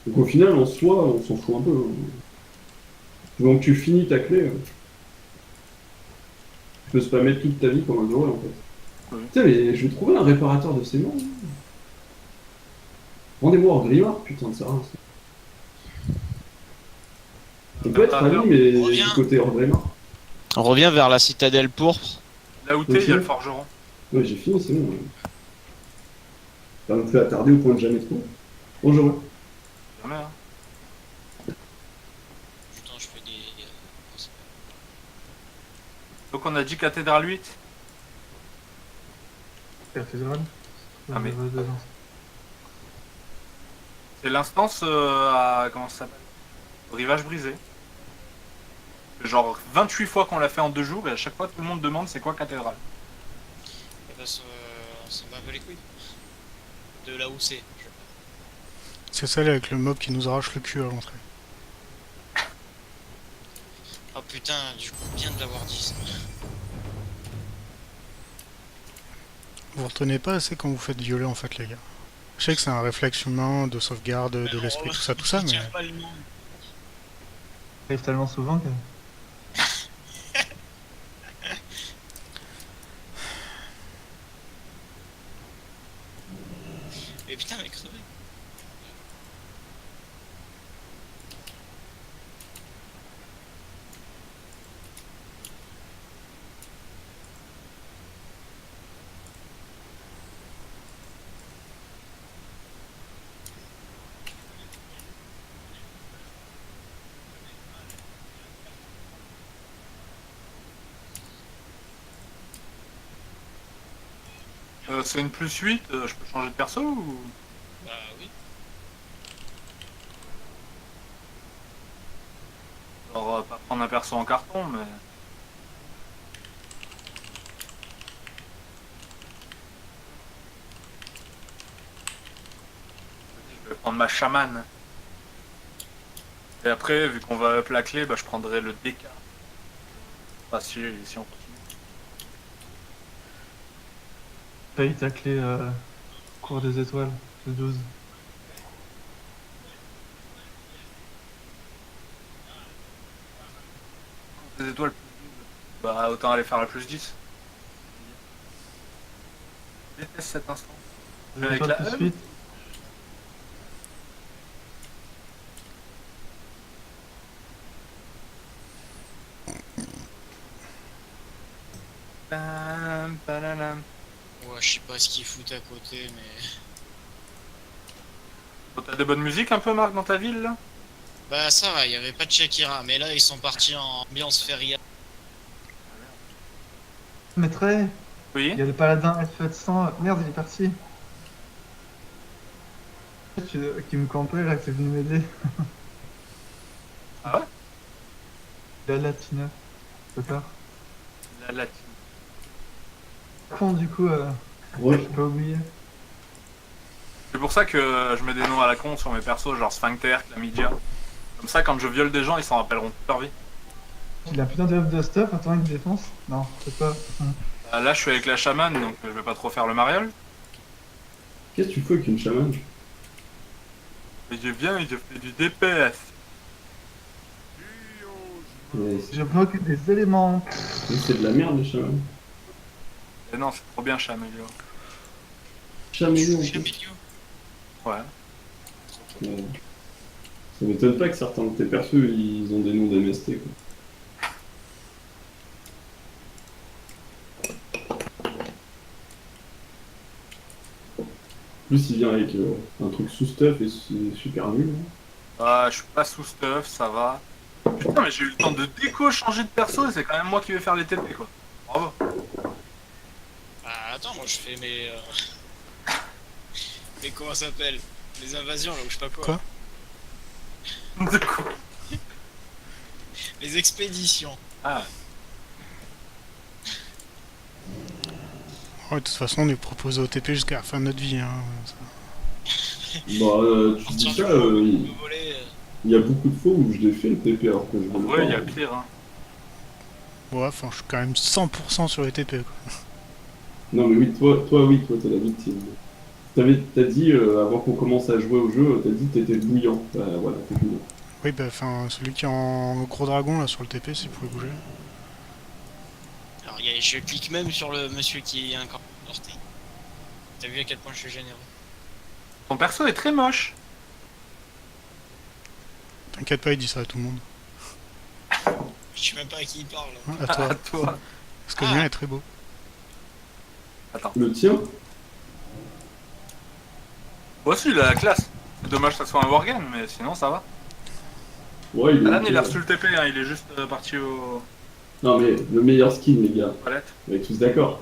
Donc au final, en soi, on s'en fout un peu, hein. Donc tu finis ta clé, tu peux spammer toute ta vie comme un gorille en fait. Oui. Putain, mais je vais trouver un réparateur de sémence. Rendez-moi hors Grimard, putain de ça. On peut être amis, Réparateur. On mais du revient, côté hors Grimard. on revient vers la citadelle pourpre. Là où t'es, il Ok. y a le forgeron. Ouais, j'ai fini, c'est bon. Pas non plus attardé au point de jamais trop. Bonjour. Jamais, hein. Putain, je fais des... Donc on a dit cathédrale 8. Cathédrale. Ah, mais- Dedans. C'est l'instance à... Comment ça s'appelle? Rivage brisé. Genre 28 fois qu'on l'a fait en 2 jours et à chaque fois tout le monde demande c'est quoi cathédrale. Eh ben, on s'en bat un peu les couilles. De là où c'est. C'est celle avec le mob qui nous arrache le cul à l'entrée. Oh putain, du coup, bien de l'avoir dit ça. Vous retenez pas assez quand vous faites violer en fait les gars. Je sais que c'est un réflexe humain de sauvegarde de l'esprit, tout ça, mais... Tiens pas le nom. Ça arrive tellement souvent que. Mais putain, mais crevé. C'est une plus 8, je peux changer de perso ou... Bah oui. Alors pas prendre un perso en carton mais... Je vais prendre ma chamane. Et après, vu qu'on va up la clé, bah, je prendrai le DK. Enfin, si on continue. T'as eu ta clé cours des étoiles, le 12. Les étoiles plus 12. Bah, autant aller faire la plus 10. Je déteste cet instant. Les Avec étoiles la plus E 8. Pam, palalam. Ouais, je sais pas ce qu'ils foutent à côté, mais... Oh, t'as des bonnes musiques un peu, Marc, dans ta ville, là? Bah ça va, il y avait pas de Shakira, mais là ils sont partis en ambiance feria. Maître, Oui? il y a le paladin F700. Merde, il est parti. Qui me campait là, qui est venu m'aider. Ah ouais? La Latina. C'est tard. La latine. Con, du coup, Ouais. j'ai pas oublié. C'est pour ça que je mets des noms à la con sur mes persos, genre Sphincter, Chlamydia. Comme ça, quand je viole des gens, ils s'en rappelleront toute leur vie. Il a un putain de buff de stuff, attends, une défense. Non, c'est pas. Là, je suis avec la chamane, donc je vais pas trop faire le mariole. Qu'est-ce que tu fais avec une chamane? Et je viens et je fais du DPS. Mais Je bloque des éléments. c'est de la merde, les chamans. Et non, c'est trop bien, Chamelio. Chaméléon. Chamélio. Ouais. Ouais. Ça m'étonne pas que certains de tes persos, ils ont des noms d'MST, quoi. En plus, il vient avec un truc sous stuff et c'est super nul, hein. Ah, je suis pas sous stuff, ça va. Putain, mais j'ai eu le temps de déco changer de perso et c'est quand même moi qui vais faire les TP, quoi. Bravo. Bah attends, moi je fais mes... Mais comment ça s'appelle? Les invasions là, ou je sais pas quoi. Quoi? De coup. Les expéditions. Ah, Ouais, de toute façon, on est proposé au TP jusqu'à la fin de notre vie. Hein. Bah, tu dis Partir du ça, moment où il on peut voler, il y a beaucoup de fois où je l'ai fait le TP alors que je en voulais vrai, pas. il y a pire, hein. Ouais, enfin, je suis quand même 100% sur les TP, quoi. Non, mais oui, toi, t'es la victime. T'as dit, avant qu'on commence à jouer au jeu, t'as dit que t'étais bouillant. Bah voilà, t'es bouillant. Oui, bah, enfin, celui qui est en gros dragon là sur le TP, s'il pouvait bouger. Alors, je clique même sur le monsieur qui est encore porté. T'as vu à quel point je suis généreux. Ton perso est très moche. T'inquiète pas, il dit ça à tout le monde. Je sais même pas à qui il parle. Hein, à toi. À toi. Parce que le mien est très beau. Attends. Le tien? Moi aussi, il a la classe. C'est dommage que ça soit un wargame, mais sinon ça va. Ouais, il est Alan, ok, il a ouais. reçu le TP, hein, il est juste parti aux Non mais, le meilleur skin, les gars. toilettes. On est tous d'accord.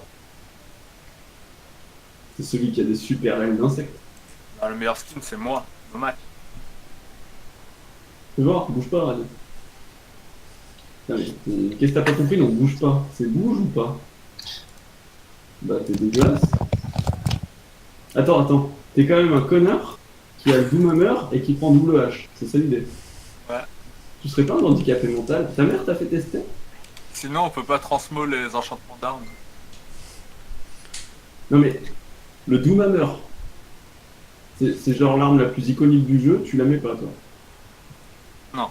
C'est celui qui a des super ailes d'insectes. Non, le meilleur skin, c'est moi, le match. Fais voir, bouge pas, Rad. Qu'est-ce que t'as pas compris? Non, bouge pas. C'est bouge ou pas? Bah t'es dégueulasse. Attends. T'es quand même un connard qui a le Doomhammer et qui prend double H. C'est ça l'idée. Ouais. Tu serais pas un handicapé mental? Ta mère t'a fait tester? Sinon, on peut pas transmo les enchantements d'armes. Non mais, le Doomhammer, c'est genre l'arme la plus iconique du jeu, tu la mets pas toi? Non.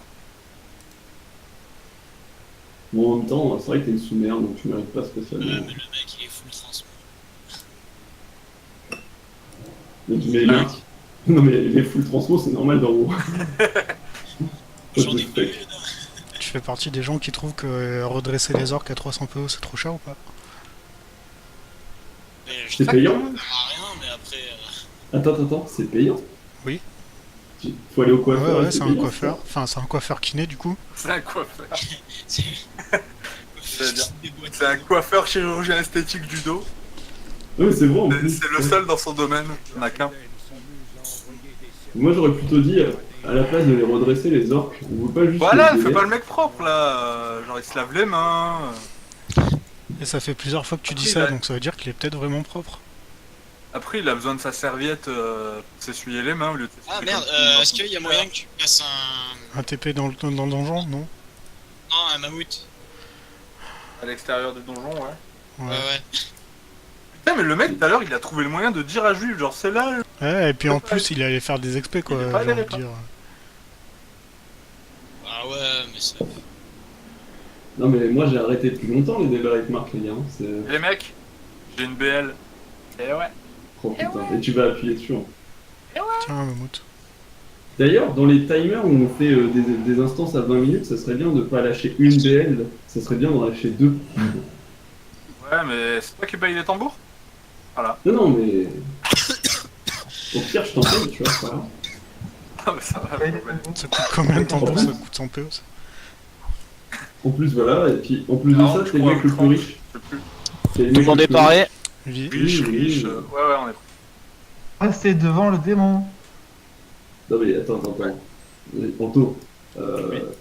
Bon, en même temps, c'est vrai que t'es une sous-merde, donc tu mérites pas spécialement. Mais le mec il est full transmo. Mais le mec... Non mais les full transmo, c'est normal dans WoW. J'en ai Respect. plus. Tu fais partie des gens qui trouvent que redresser les orques à 300 PO c'est trop cher ou pas? Mais je C'est sais payant? pas rien, mais après. Attends, c'est payant? Oui. Faut aller au coiffeur. Ouais, et c'est un payant, coiffeur. Enfin, c'est un coiffeur kiné du coup. C'est un coiffeur. C'est. C'est-à-dire, Des boîtes. c'est un coiffeur chirurgien esthétique du dos. Ouais, c'est vrai en plus. C'est le seul dans son domaine. Il n'y en a qu'un. Moi j'aurais plutôt dit, à la place de les redresser les orques, on veut pas juste. Voilà, les fais pas délaire. le mec propre là. Genre, il se lave les mains. Et ça fait plusieurs fois que tu dis Après, ça, il a- donc ça veut dire qu'il est peut-être vraiment propre. Après, il a besoin de sa serviette pour s'essuyer les mains au lieu de Ah s'essuyer merde, comme- est-ce qu'il y a moyen que tu passes un. Un TP dans le donjon, non? Non, un mammouth? à l'extérieur du donjon, ouais. Ouais. Ouais. Putain, mais le mec tout à l'heure, il a trouvé le moyen de dire à Jules, genre c'est là. Ouais, et puis en plus, il allait faire des expés quoi, Il est pas j'ai envie de allé, dire. Ah ouais, mais ça. Non mais moi j'ai arrêté depuis longtemps les délais avec Marc les gars. Hein. C'est... Les mecs, j'ai une BL. Et ouais. Oh putain, et tu vas appuyer dessus. Hein. Tiens, un mammouth. D'ailleurs, dans les timers où on fait des instances à 20 minutes, ça serait bien de pas lâcher une BL, ça serait bien d'en lâcher deux. Ouais, mais c'est toi qui paye les tambours. Voilà. Non, mais. Au pire, je t'en paye, tu vois, c'est pas grave. Ah, mais ça va. Ouais, Ça coûte combien de temps pour ça coûte 100 PO ça? En plus, voilà, et puis en plus de 40, ça, je c'est le crois, mec le plus 30. riche. Je sais plus. C'est le Tout le mec monde le est plus paré. Lui, Riche, Oui, riche. oui. Ouais, on est. Restez devant le démon. Non mais attends. Anto,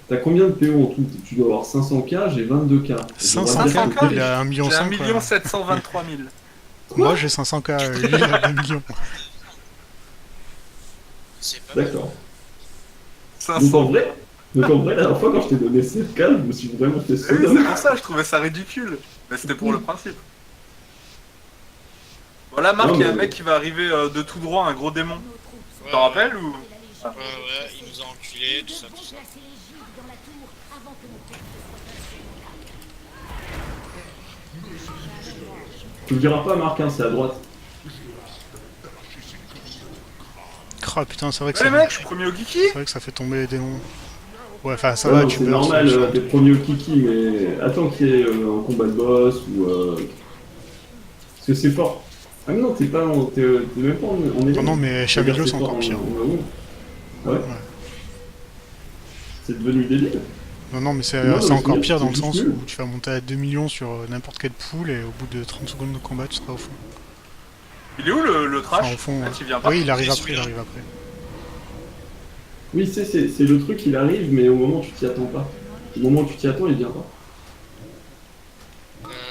t'as combien de PO en tout? Tu dois avoir 500K, j'ai 22K. 500K, 500K, il a 1,5 million. J'ai 1 quoi. 723 000. Moi j'ai 500K, lui il a 2 millions. C'est pas mal. D'accord. 500. Donc en vrai, la dernière fois quand je t'ai donné 7K, je me suis vraiment fait Oui, c'est sonner. pour ça, je trouvais ça ridicule. Mais c'était pour le principe. Voilà, Marc, Non, il y a un mais- mec qui va arriver de tout droit, un gros démon. Tu Ouais, t'en rappelles ou Ouais, il nous a enculés, tout ça, tout ça. Tu le diras pas, Marc, hein, c'est à droite. Ah putain, c'est vrai que Ouais, les ça. mecs, je suis premier au Kiki. C'est vrai que ça fait tomber les démons. Ouais, enfin ça Ouais, va, non, tu c'est meurs. normal, sur- t'es premier au kiki, mais attends qu'il y ait un combat de boss ou. Parce que c'est fort. Ah mais non, t'es pas en. T'es même pas en élève. Oh non, mais Chameleon c'est encore pire. Ah ouais. C'est devenu débile. Non, mais c'est Non, c'est mais encore c'est pire dans le juste sens nul. où tu vas monter à 2 millions sur n'importe quelle poule et au bout de 30 secondes de combat tu seras au fond. Il est où le trash Enfin, au fond. Ah, tu viens pas. Oui, il arrive C'est après, il celui-là. arrive après. Oui, c'est le truc, il arrive, mais au moment où tu t'y attends pas. Au moment où tu t'y attends, il vient pas.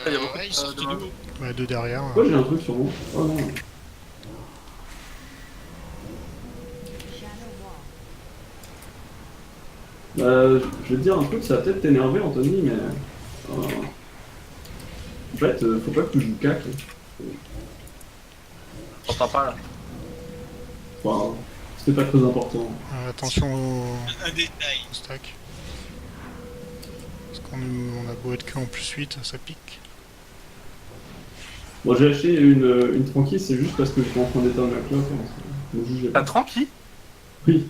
Il y a beaucoup Ouais, ils de sortent de mains. nouveau. Ouais, deux derrière. Moi j'ai un truc sur moi. Oh non. Je vais te dire un truc, ça va peut-être t'énerver Anthony, mais... en fait, faut pas que tu joues cac. T'entends pas là. Enfin, c'était pas très important. Attention Un détail. au stack. Parce qu'on a beau être que en +8, ça pique. Bon, j'ai acheté une tranquille, c'est juste parce que j'étais en train d'éteindre ma clope. Ne jugez T'as pas. tranquille. Oui.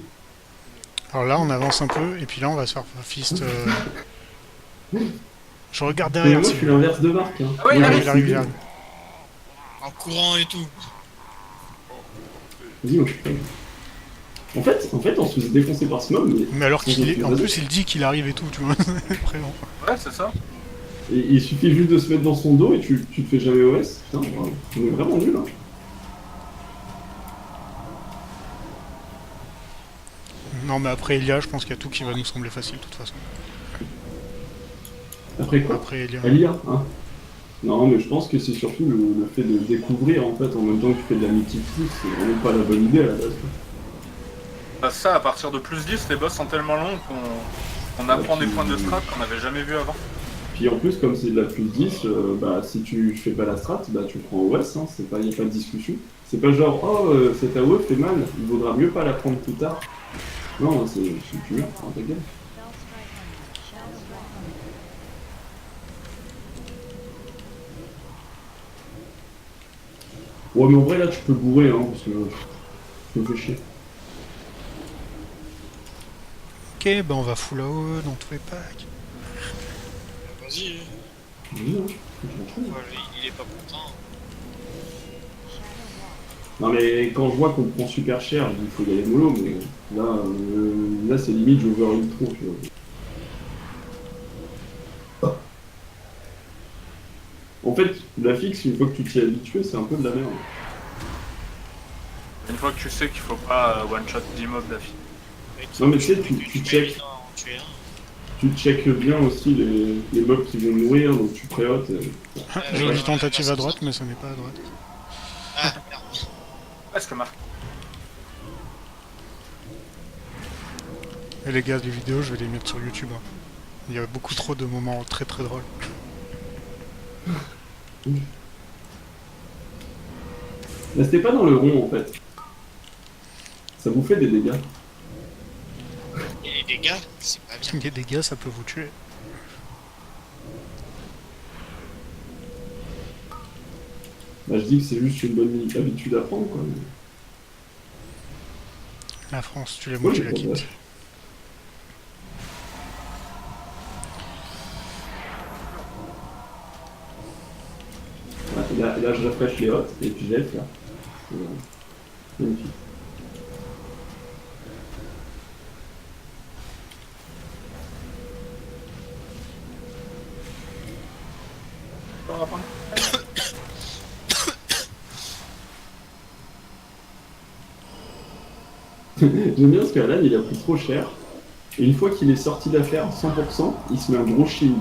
Alors là, on avance un peu, et puis là, on va se faire fist. Je regarde Mais derrière. moi, si je suis vous voulez. l'inverse de Marc. Hein. Ah ouais, il Moi, arrive, je il suis- arrive. En courant et tout. Vas-y, moi, je suis prêt. En fait, on se faisait défoncer par ce mob, mais Mais alors qu'il est. En Vas-y. plus, il dit qu'il arrive et tout, tu vois. Vraiment. Ouais, c'est ça. il suffit juste de se mettre dans son dos et tu te fais jamais OS. Putain, wow. On est vraiment nul. Hein. Non, mais après Elia, je pense qu'il y a tout qui va nous sembler facile, de toute façon. Après quoi Après Elia. Elia, hein. Non, mais je pense que c'est surtout le fait de découvrir en fait en même temps que tu fais de la multiplie, c'est vraiment pas la bonne idée à la base. Bah, ça, à partir de +10, les boss sont tellement longs qu'on apprend des points de strat qu'on n'avait jamais vu avant. Puis en plus, comme c'est de la +10, bah si tu fais pas la strat, bah tu prends OS, hein, c'est pas, y a pas de discussion. C'est pas genre, oh, cette AOE fait mal, il vaudra mieux pas la prendre plus tard. Non, tu meurs, hein, ta gueule. Ouais, mais en vrai, là, tu peux bourrer, hein, parce que je me fais chier. Ok, bah on va full AOE dans tous les packs. Vas-y. Oui, hein, je m'en fous. Il est pas content. Non, mais quand je vois qu'on prend super cher, je dis, il faut y aller mollo, mais là c'est limite, j'overload trop, tu vois. En fait, la fixe, une fois que tu t'y es habitué, c'est un peu de la merde. Une fois que tu sais qu'il faut pas one-shot 10 mobs d'affilée. Non, mais tu sais, tu check. Tu check bien aussi les mobs qui vont mourir, donc tu préhotes. J'ai une tentative à droite, mais ça n'est pas à droite. Ah, merde. Presque marqué. Et les gars, les vidéos, je vais les mettre sur YouTube. Hein. Il y a beaucoup trop de moments très très drôles. Restez pas dans le rond en fait. Ça vous fait des dégâts. Et les dégâts, c'est pas bien. Il y a des gars, ça peut vous tuer. Bah, je dis que c'est juste une bonne habitude à prendre, quoi. La France, tu l'aimes Ouais, ou tu la bah, quittes. ouais. Là, je rafraîchis les hottes et puis je laisse là. Magnifique. J'aime bien parce qu'Alan il a pris trop cher. Et une fois qu'il est sorti d'affaire 100%, il se met un gros shield.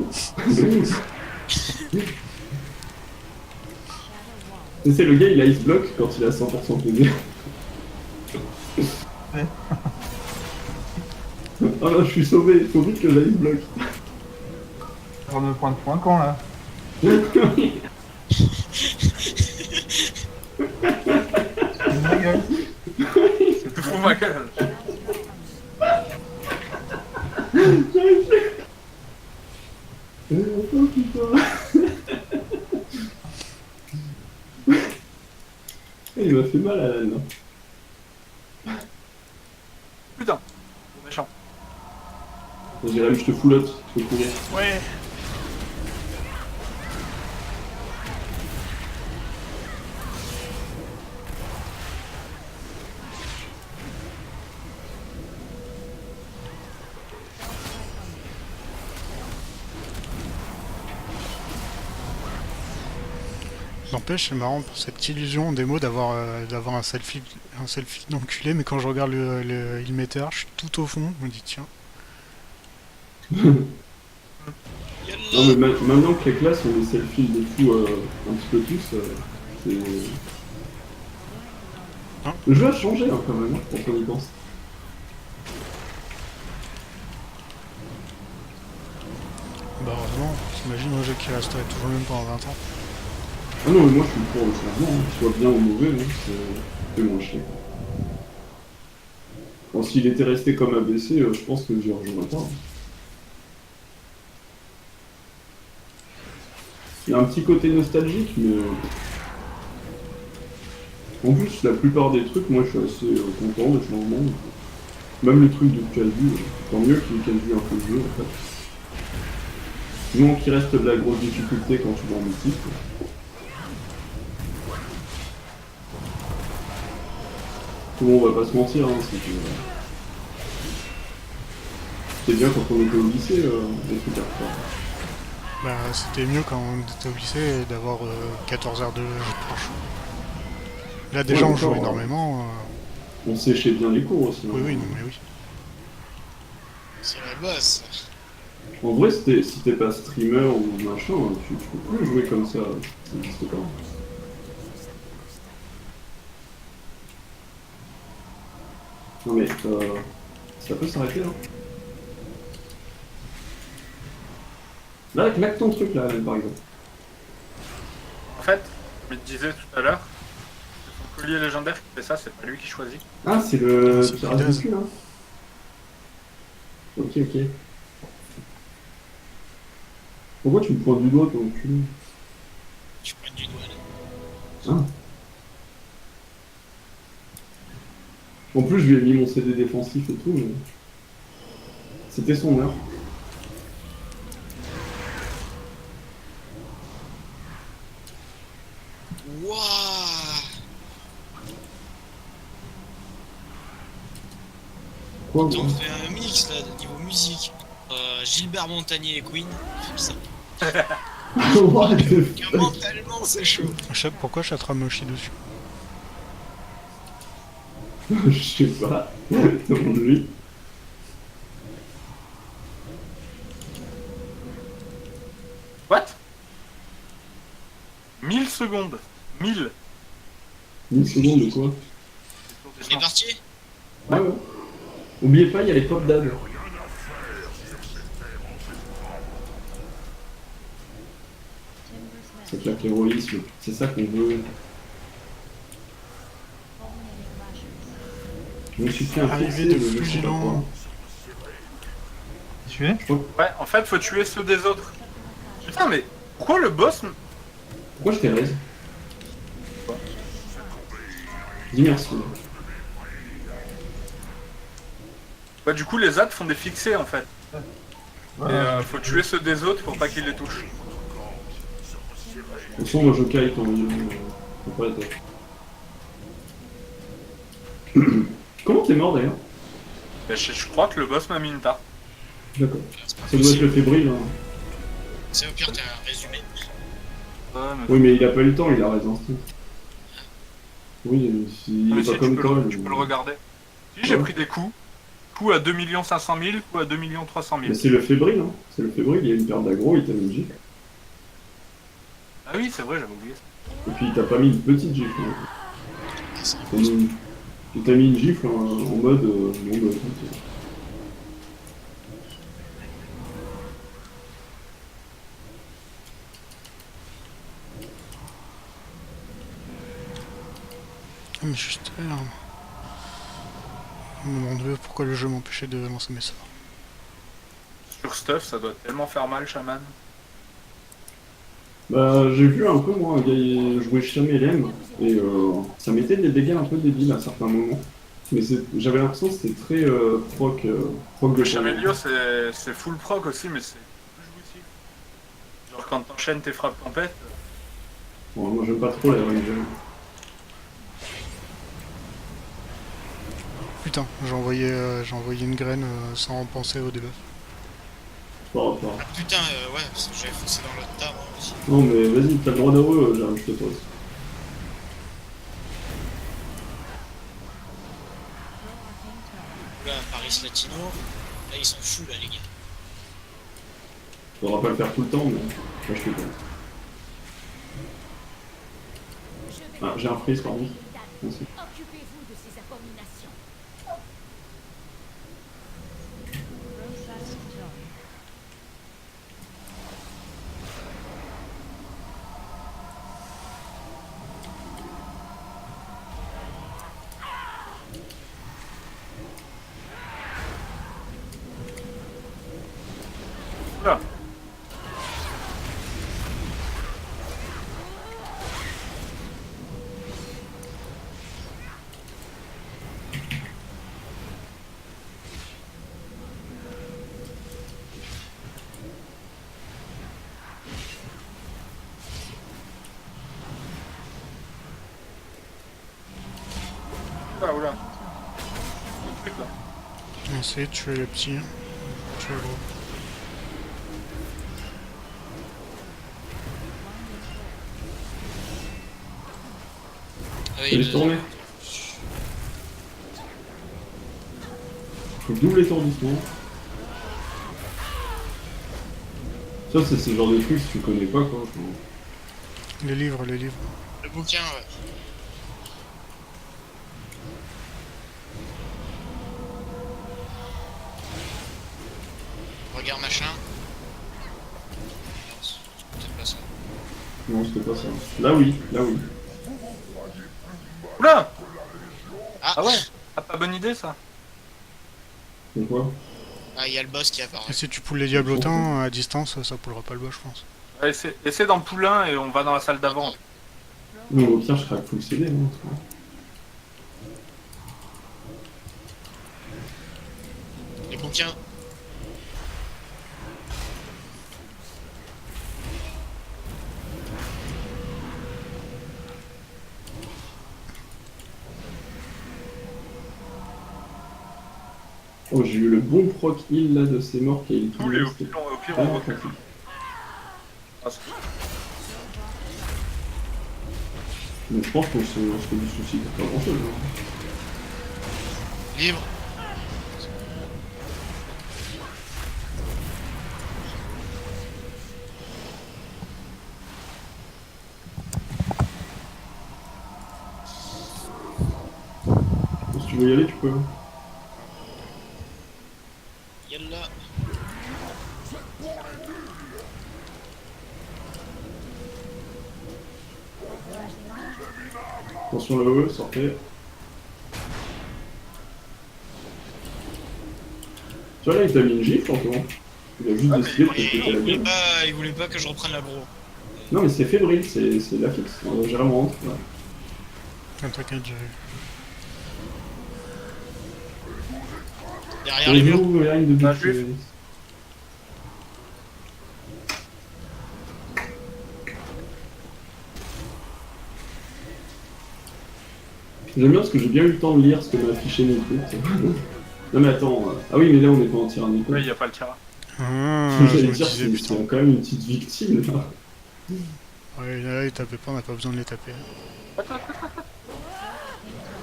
C'est le gars, il a ice block quand il a 100% PV. Ouais. Oh là, je suis sauvé, faut vite que j'aille block. Sur le point de point quand là Ma gueule. Tu fous ma gueule. J'arrive plus. Oh putain. Il m'a fait mal Alan. Putain. Méchant. Jérém, je te foulotte, je peux courir. Ouais. N'empêche, c'est marrant pour cette illusion en démo d'avoir un selfie d'enculé, mais quand je regarde le Ilmeter, je suis tout au fond, je me dis tiens. Non mais Yallah. maintenant que les classes ont des selfies de fou un petit peu plus, c'est... Hein Le jeu a changé hein, quand même, hein, quand on y pense. Bah heureusement, t'imagines un jeu qui resterait toujours le même pendant 20 ans. Ah non mais moi je suis pour le changement, hein. Qu'il soit bien ou mauvais, hein, c'est moins chier. Quoi. Bon, s'il était resté comme ABC, je pense que j'y rejouerais pas. Il y a un petit côté nostalgique, mais... En plus, la plupart des trucs, moi, je suis assez content des changements. Même le truc de Casu, tant mieux qu'il ait Casu un peu de jeu, en fait. Sinon, qu'il reste de la grosse difficulté quand tu vas en mythique. Bon, on va pas se mentir, hein, c'était bien quand on était au lycée, les trucs à faire. Bah, c'était mieux quand on était au lycée d'avoir 14 heures de jeu de planche. Là, déjà, Ouais, on joue d'accord, énormément. On séchait bien les cours aussi. Hein. Oui, oui, non, mais oui. C'est la bosse. En vrai, si t'es pas streamer ou machin, tu peux plus jouer comme ça n'existe pas. Non mais, ça peut s'arrêter, hein. Là, claque ton truc, là, par exemple. En fait, je me disais tout à l'heure, c'est son collier légendaire qui fait ça, c'est pas lui qui choisit. Ah, c'est le C'est pirate Daz. du cul, hein. Ok, ok. Pourquoi tu me pointes du doigt, ton cul? Je pointe du doigt là. Ah. En plus, je lui ai mis mon CD défensif et tout, mais... C'était son heure. Wouah. Quoi, On quoi fait un mix là, de niveau musique. Gilbert Montagnier et Queen. Ça. What the fuck? Mentalement, c'est chaud. Pourquoi Chatra Moshi dessus? Je sais pas. Demande-lui. What 1000 secondes. 1000. 10 secondes de quoi? C'est parti. Ouais, ouais. Oubliez pas, il y a les pop dad. C'est claque l'héroïsme. C'est ça qu'on veut. Je me suis fait un Arrivée PC de je sais pas Flugilant. quoi. Tu es Ouais, en fait, faut tuer ceux des autres. Putain, mais pourquoi le boss... Pourquoi je t'ai raise? Dis merci. Bah, du coup, les ZAD font des fixés, en fait. Et faut tuer ceux des autres pour pas qu'ils les touchent. De toute façon, moi je caille quand faut pas la tête. Comment t'es mort d'ailleurs? Bah, je crois que le boss m'a mis une tarte. D'accord. C'est pas Ça doit être possible. le fébrile. Hein. C'est au pire, t'as un résumé. Ouais, mais... Oui, mais il a pas eu le temps, il a raison. Oui, il mais est si, pas comme toi. tu peux le regarder. Si, j'ai pris des coups. Coup à 2 500 000, coup à 2 300 000. Mais c'est le fébrile, hein. C'est le fébrile, il y a une paire d'aggro, il t'a mis une gifle. Ah oui, c'est vrai, j'avais oublié ça. Et puis il t'a pas mis une petite gifle. Hein. Ah, c'est Il t'a mis une gifle en mode bon, bah, écoute, Ah, mais juste là. Mon dieu, pourquoi le jeu m'empêchait de lancer mes sorts? Sur stuff, ça doit tellement faire mal, chaman. Bah, j'ai vu un peu, moi, un gars jouer Chamelem, et ça mettait des dégâts un peu débiles à certains moments. Mais j'avais l'impression que c'était très proc de Le Chamelio, c'est full proc aussi, mais c'est plus jouissif. Genre quand t'enchaînes tes frappes tempête, Bon, moi, j'aime pas trop la Ranger. Putain, j'ai envoyé une graine sans penser au debuff. Pas grave, pas grave. Ah, putain, ouais, parce que j'avais foncé dans l'autre tas, moi aussi. Non, mais vas-y, t'as le droit d'heureux, j'arrive chez toi aussi. Là, Paris Latino, là, ils sont fous, là, les gars. Faudra pas le faire tout le temps, mais moi, je fais pas. Ah, j'ai un freeze, pardon. Merci. Occupez-vous de ces abominations. Oula. Oula, oula. Le truc, là. Essayez de tuer les petits. Tuer le gros. Ah Je oui, vais tourner. Faut double étourdissement. Ça, c'est ce genre de truc si tu connais pas, quoi. Les livres, les livres. le bouquin, ouais. Regarde machin. Non, c'est peut-être pas ça. Non, c'était pas ça. Là, oui. Là, oui. Oula. Ah, Ah ouais. Ah, pas bonne idée ça. C'est quoi? Ah, il y a le boss qui Et apparaît. si tu poules les diablotins à distance, ça poulera pas le boss, je pense. Ouais, essaie d'en pouler un et on va dans la salle d'avant. Non, au pire, je craque full CD, hein. Les bouquins. Oh, j'ai eu le bon proc heal là de ces morts qui a eu tout Tous les le au pire, on Ah, recule. pratique. Ah, c'est- Mais je pense qu'on se fait du souci pour pas grand chose. Libre. Si tu veux y aller, tu peux. Yalla. Attention là-haut, sortez. Tu vois là, il t'a mis une gifle en comment? Il a juste Ah, mais décidé de te il- péter la gueule. Il voulait pas que je reprenne l'aggro. Non, mais c'est fébrile, c'est la fixe. J'ai vraiment honte. Ouais. T'inquiète, j'ai... Derrière les murs. Vous, rien de Ah, but. juif. J'aime bien parce que j'ai bien eu le temps de lire ce que m'a affiché Nico. Non mais attends, ah oui mais là on n'est pas en tyrannico. Ouais, y a pas le tir. Ah, je J'allais me dire disais, c'est putain. quand même une petite victime là. Ouais, là, ils tapaient pas, on n'a pas besoin de les taper.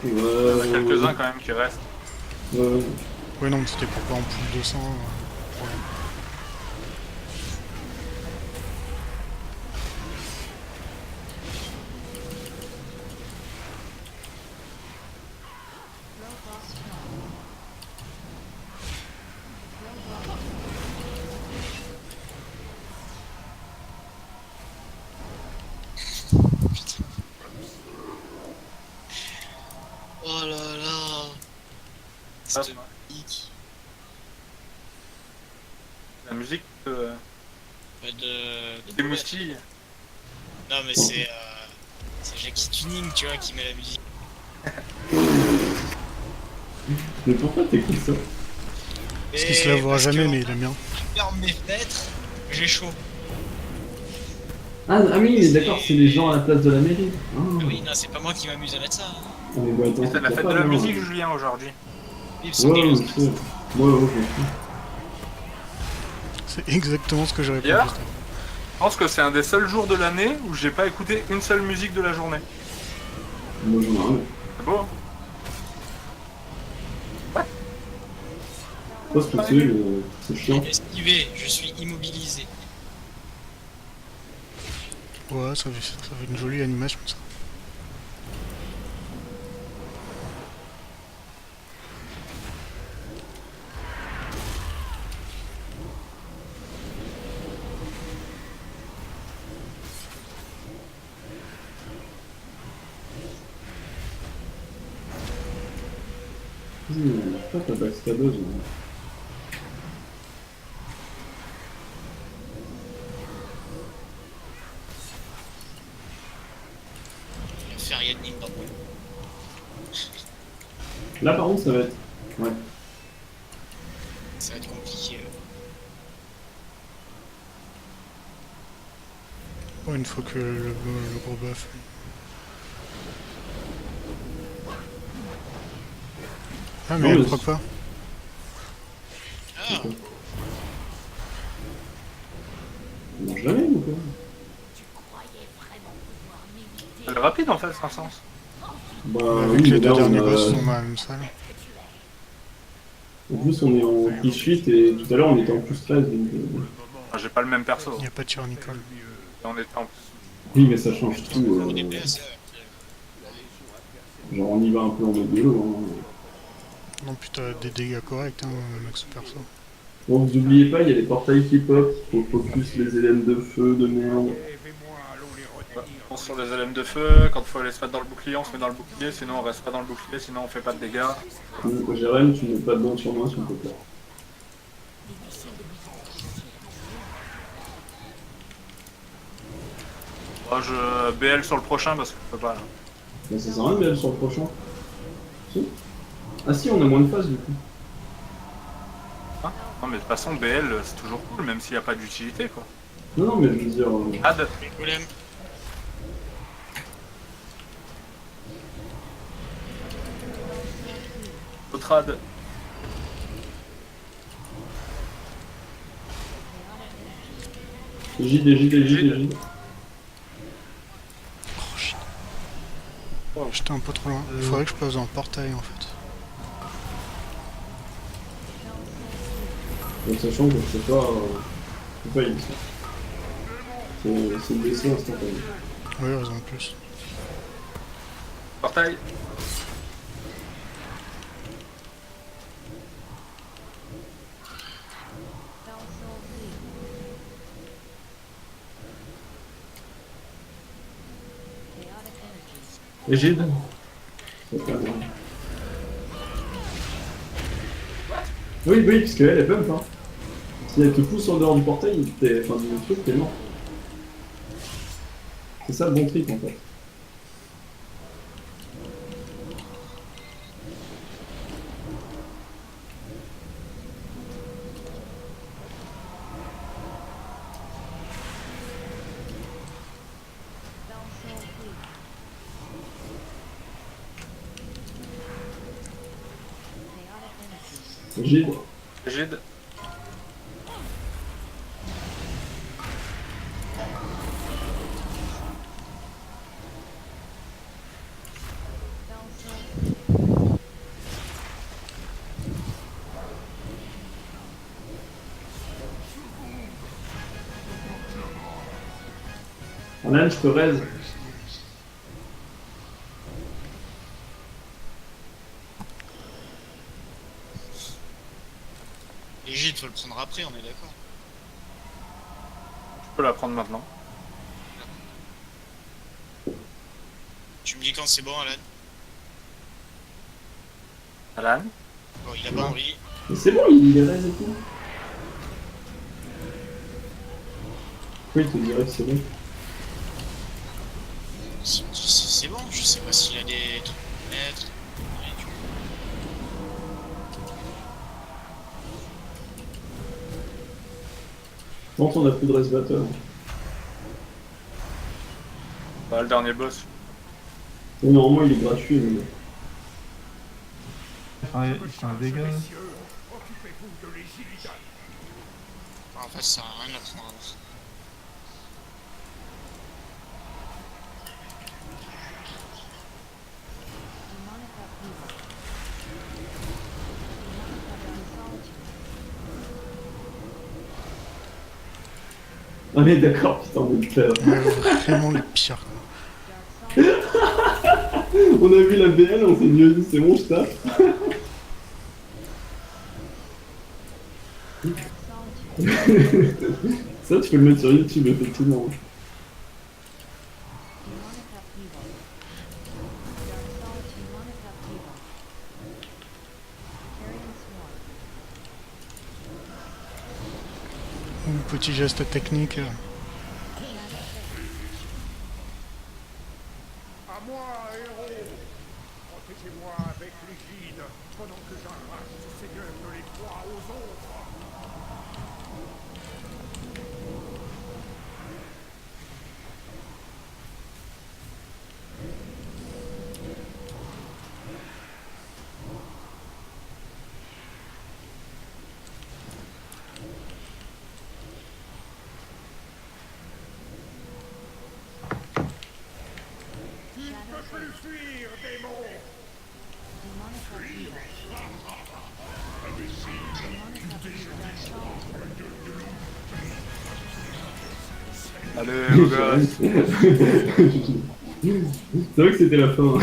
Il y en a Ouais, quelques-uns quand même qui restent. ouais. Ouais, non, mais c'était pourquoi en poule 200. Ouais. Oh là là. Ah, Cette musique. La musique De... des moustilles. Non mais c'est Jackie Tuning, tu vois, qui met la musique. Mais pourquoi t'écoutes ça? Parce qu'il se l'avouera jamais, mais il aime bien. Je ferme mes fenêtres, j'ai chaud. Ah oui mais d'accord, c'est les gens à la place de la mairie. Ah, Oui, non, c'est pas moi qui m'amuse à mettre ça. Hein. on est bon, attends, C'est la c'est fête pas de la mal, musique, hein. Julien, aujourd'hui. Vive Ouais, Sanguinos. je sais. Ouais, je sais. C'est exactement ce que j'aurais pu D'ailleurs, dire. Je pense que c'est un des seuls jours de l'année où j'ai pas écouté une seule musique de la journée. Moi j'en ai rien. C'est beau, hein? Parce que c'est chiant. Esquivé, je suis immobilisé. Ouais, ça fait une jolie animation, ça. Pas ta backstabbeuse. Là, par contre, ça va être... Ouais. Ça va être compliqué. Oh, une fois que le gros buff. Ah, mais Non, elle mais proc pas. Ah, Non, jamais, ou quoi? Tu croyais vraiment pouvoir m'imiter C'est rapide en fait, c'est un sens. Bah Vu que oui, les mais deux là, derniers on a... boss sont dans la même salle. En plus, on est en push suite et tout à l'heure, on était en plus 13, donc... Enfin, j'ai pas le même perso. Il n'y a pas de tir Nicole. On était en Oui, mais ça change tout. au DPS, Genre, on y va un peu en mode de l'eau. Hein. Non, puis t'as des dégâts corrects, hein, Max perso. Bon, vous n'oubliez pas, il y a les portails qui pop, faut focus les élèves de feu, de merde. On sur les LM de feu, quand il faut aller se mettre dans le bouclier, on se met dans le bouclier, sinon on reste pas dans le bouclier, sinon on fait pas de dégâts. Jérém, tu mets pas de dents sur moi, s'il te plaît. Moi je BL sur le prochain parce que je peux pas là. Mais ça sert à rien de aller sur le prochain. Si. Ah si, on a moins de phases du coup. Non mais de toute façon BL c'est toujours cool même s'il n'y a pas d'utilité quoi. Non, non, mais je veux dire... Ad, golem. autre ad. JD. Oh shit. J'étais un peu trop loin. Il faudrait que je passe dans le portail en fait. Donc sachant que c'est pas ici. C'est le décès instantané. Oui, raison de plus. Portail. Égide. C'est pas bien. Oui, parce qu'elle est pump, hein. Si elle te pousse en dehors du portail, enfin du truc, t'es mort. C'est ça le bon trick en fait. Égide. Gide. Alan, je te raise. Les gîtes, faut le prendre après, on est d'accord. Je peux la prendre maintenant. Tu me dis quand c'est bon, Alan. Alan. Bon, il a pas envie. Mais c'est bon, il est raise et tout. Oui, il te dirait que c'est bon. C'est bon, je sais pas s'il a des trucs à mettre. Ouais, du coup. Quand on a plus de race battle. Bah, le dernier boss. Et normalement, il est gratuit. Mais... Il fait un dégât. En fait, ça sert à rien de la prendre avant. On est d'accord, putain, on est peur. Ouais, vraiment les pires. Quoi. On a vu la BL, on s'est dit, c'est bon, je tape. Ça, tu peux le mettre sur YouTube, effectivement. Un petit geste technique. À moi, héros! Protégez-moi avec l'égide! Allez, beau gosse. C'est vrai que c'était la fin.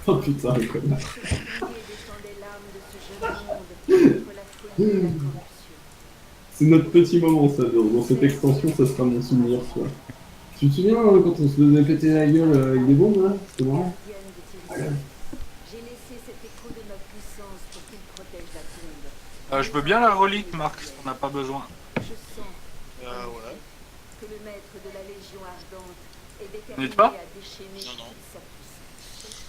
Oh putain, le connard. C'est notre petit moment, ça, dans cette extension, ça sera mon souvenir, tu vois. Tu te souviens quand on se faisait péter la gueule avec des bombes, là? C'était marrant. J'ai laissé cet écho de notre puissance pour qu'il protège la tombe. Je veux bien la relique, Marc, si on n'a pas besoin. Je sens Ouais. que le maître de la Légion Ardente est N'êtes déterminé pas à déchaîner Non, non. sa puissance.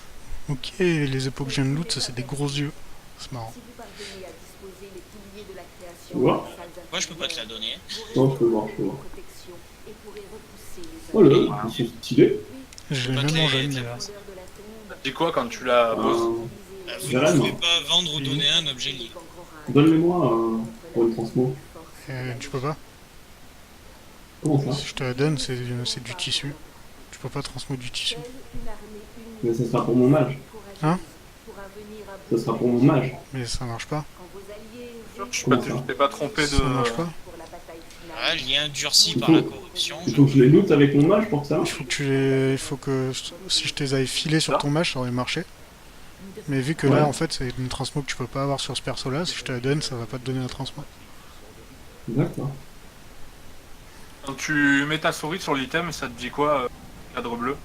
Ok, les époques que je viens de loot, ça c'est des gros yeux. C'est marrant. Si vous parvenez à disposer les piliers de la création Ouais. dans les salles Moi, je peux pas te la inférieures, donner. vous Non, je peux voir, je peux voir. protection et pourrez repousser les Oh là attaques. là, ils sont stylés. Je l'ai Pas même que en les- jeune, mais là. Profondeur de la tombe, Tu dis quoi quand tu la poses? Vous Jérém. ne pouvez pas vendre ou donner un objet lié. Donne-les-moi pour une transmo. Tu peux pas. Comment ça? Si je te la donne, c'est du tissu. Tu peux pas transmettre du tissu. Mais ça sera pour mon mage. Hein? Ça sera pour mon mage. Mais ça marche pas. Je t'ai pas trompé de... Ça marche pas. Ah, lien durci Il par faut- la corruption. Il faut que je les loot avec mon mage pour que ça Il marche. faut que tu les... Il faut que... Si je te les avais filés sur ton match, ça aurait marché. Mais vu que Ouais. là, en fait, c'est une transmo que tu peux pas avoir sur ce perso-là, si je te la donne, ça va pas te donner la transmo. D'accord. Quand tu mets ta souris sur l'item, ça te dit quoi, cadre bleu?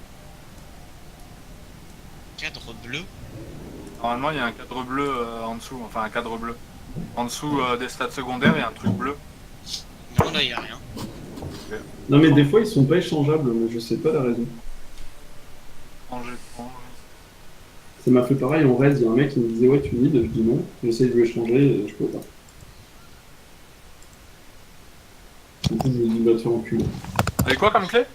Cadre bleu. Normalement, il y a un cadre bleu en dessous, enfin un cadre bleu. En dessous des stats secondaires, il y a un truc bleu. Non, là, il y a rien. Non mais des fois ils sont pas échangeables, mais je sais pas la raison. Ranger. Ça m'a fait pareil en res, il y a un mec qui me disait ouais tu need, je dis non, j'essaie de lui échanger et je peux pas. Du coup je me dis bah tu enculé. Avec quoi comme clé?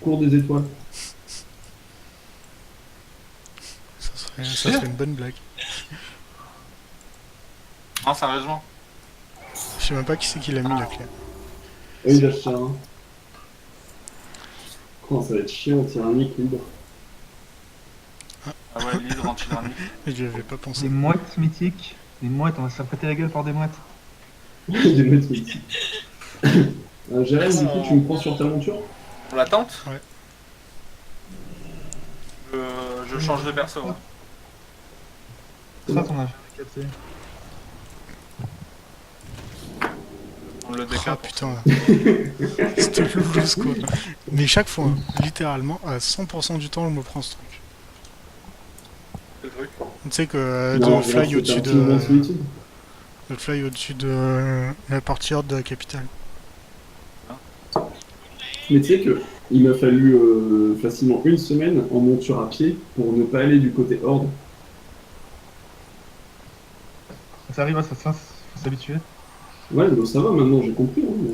Cours des étoiles. Ça serait une bonne blague. Non, sérieusement. Je sais même pas qui c'est qui l'a mis la clé. Ah oui, lâche ça. Hein. Oh, ça va être chiant, tyrannique, libre. Ah ouais, l'hydre anti-tyrannique. Et je lui avais pas pensé. Des mouettes mythiques. Des mouettes, on va se faire péter la gueule par des mouettes. Des mecs ici. Jérém, du coup, tu me prends sur ta monture? On la tente? Ouais. Je change de perso. Hein. C'est ça ton âge. Capté. On le Ah décap. putain, c'était loose quoi. Mais chaque fois, littéralement, à 100% du temps, je me prends ce truc. Le truc. Tu sais que Non, de fly c'est au-dessus un petit moment de... de solitude. Le fly au-dessus de la partie horde de la capitale. Mais tu sais que il m'a fallu facilement une semaine en monture à pied pour ne pas aller du côté horde. Ça arrive, ça faut s'habituer. Ouais, donc ça va maintenant, j'ai compris. Hein, mais...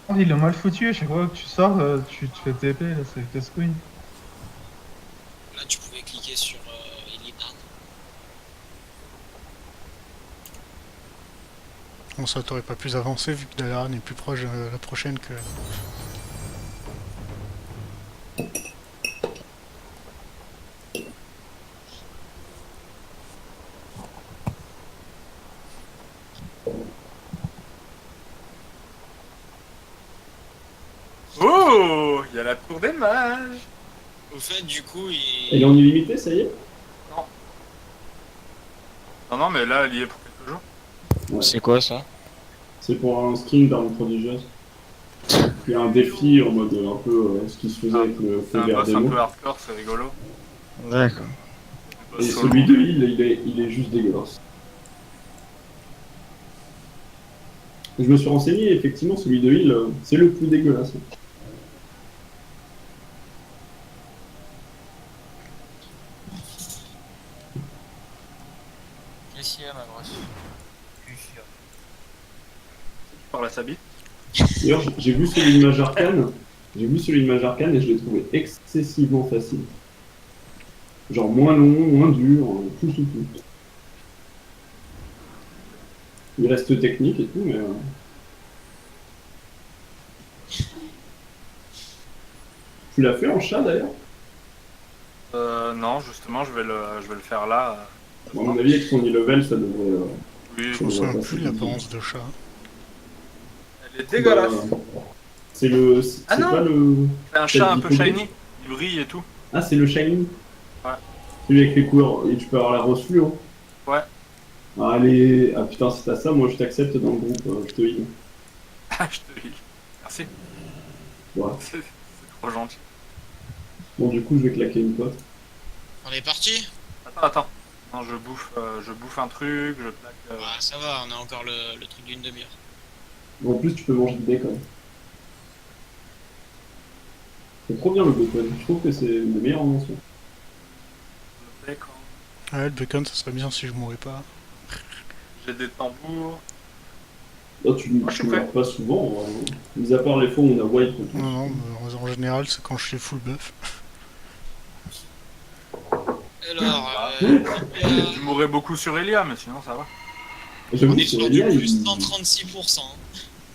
Oh, il est mal foutu, à chaque fois que tu sors, tu te fais TP, là, c'est casse-couille. Là, tu pouvais cliquer sur Illidan. Bon, ça t'aurait pas plus avancé vu que Dalaran est plus proche de la prochaine que... Oh, il y a la tour des mages. Au fait, du coup, Elle est en illimité, ça y est? Non, non, mais là, elle y est pour quelques jours. Ouais. C'est quoi ça? C'est pour un skin d'arme prodigieuse. Il y a un défi en mode un peu ce qui se faisait avec le C'est un feu vert boss un démon. peu hardcore, c'est rigolo. D'accord. Et Solo. celui de heal, il est juste dégueulasse. Je me suis renseigné, effectivement, celui de heal, c'est le plus dégueulasse. apprécié ma brosse. Par la Sabi. D'ailleurs, j'ai vu celui de Mage Arcane. J'ai vu celui de Mage Arcane et je l'ai trouvé excessivement facile. Genre moins long, moins dur, tout. Il reste technique et tout, mais... Tu l'as fait en chat d'ailleurs? Non, justement, je vais le faire là. Bon, à mon avis, avec son e-level, ça devrait... Oui, Je me souviens ouais, plus de l'apparence de chat. elle est dégueulasse. C'est le... C'est Ah non. pas le... C'est un chat un peu Hypogriffe. shiny. Il brille et tout. Ah, c'est le shiny? Ouais. Celui avec les couleurs... Et tu peux avoir la rose fluo. Ouais. Ah, allez... Ah putain, si t'as ça, moi je t'accepte dans le groupe, je te heal. Ah, je te dis. Merci. Ouais. C'est trop gentil. Bon, du coup, je vais claquer une pote. On est parti? Attends. Non, je bouffe un truc, je claque. Ouais, ça va, on a encore le truc d'une demi-heure. En plus, tu peux manger du bacon. C'est trop bien le bacon. Je trouve que c'est une des meilleures inventions. D'accord. Ouais, le bacon, ça serait bien si je mourrais pas. J'ai des tambours. Là, tu je suis ne prêt. meurs pas souvent, mis à part les fois où on a wipe. Non, mais en général, c'est quand je suis full buff. Alors, Je mourrais beaucoup sur Elia, mais sinon ça va. J'avoue on que est sur sur du Elia, plus il... 136%.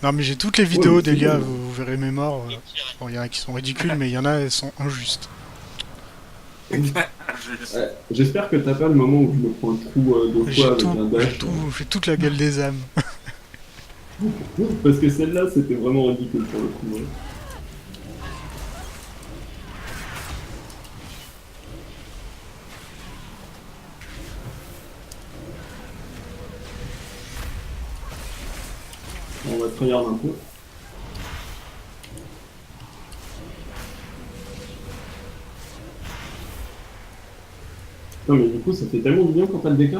Non, mais j'ai toutes les vidéos mais c'est d'Elia, bon. vous verrez mes morts. Bon, il y en a qui sont ridicules, mais il y en a, elles sont injustes. J'espère que t'as pas le moment où je me prends un trou de J'ai fois avec tout, un dash. j'ai toute la gueule des âmes. Parce que celle-là, c'était vraiment ridicule pour le coup. Ouais. On va tryhard un peu. Non mais du coup ça fait tellement du bien quand t'as le DK.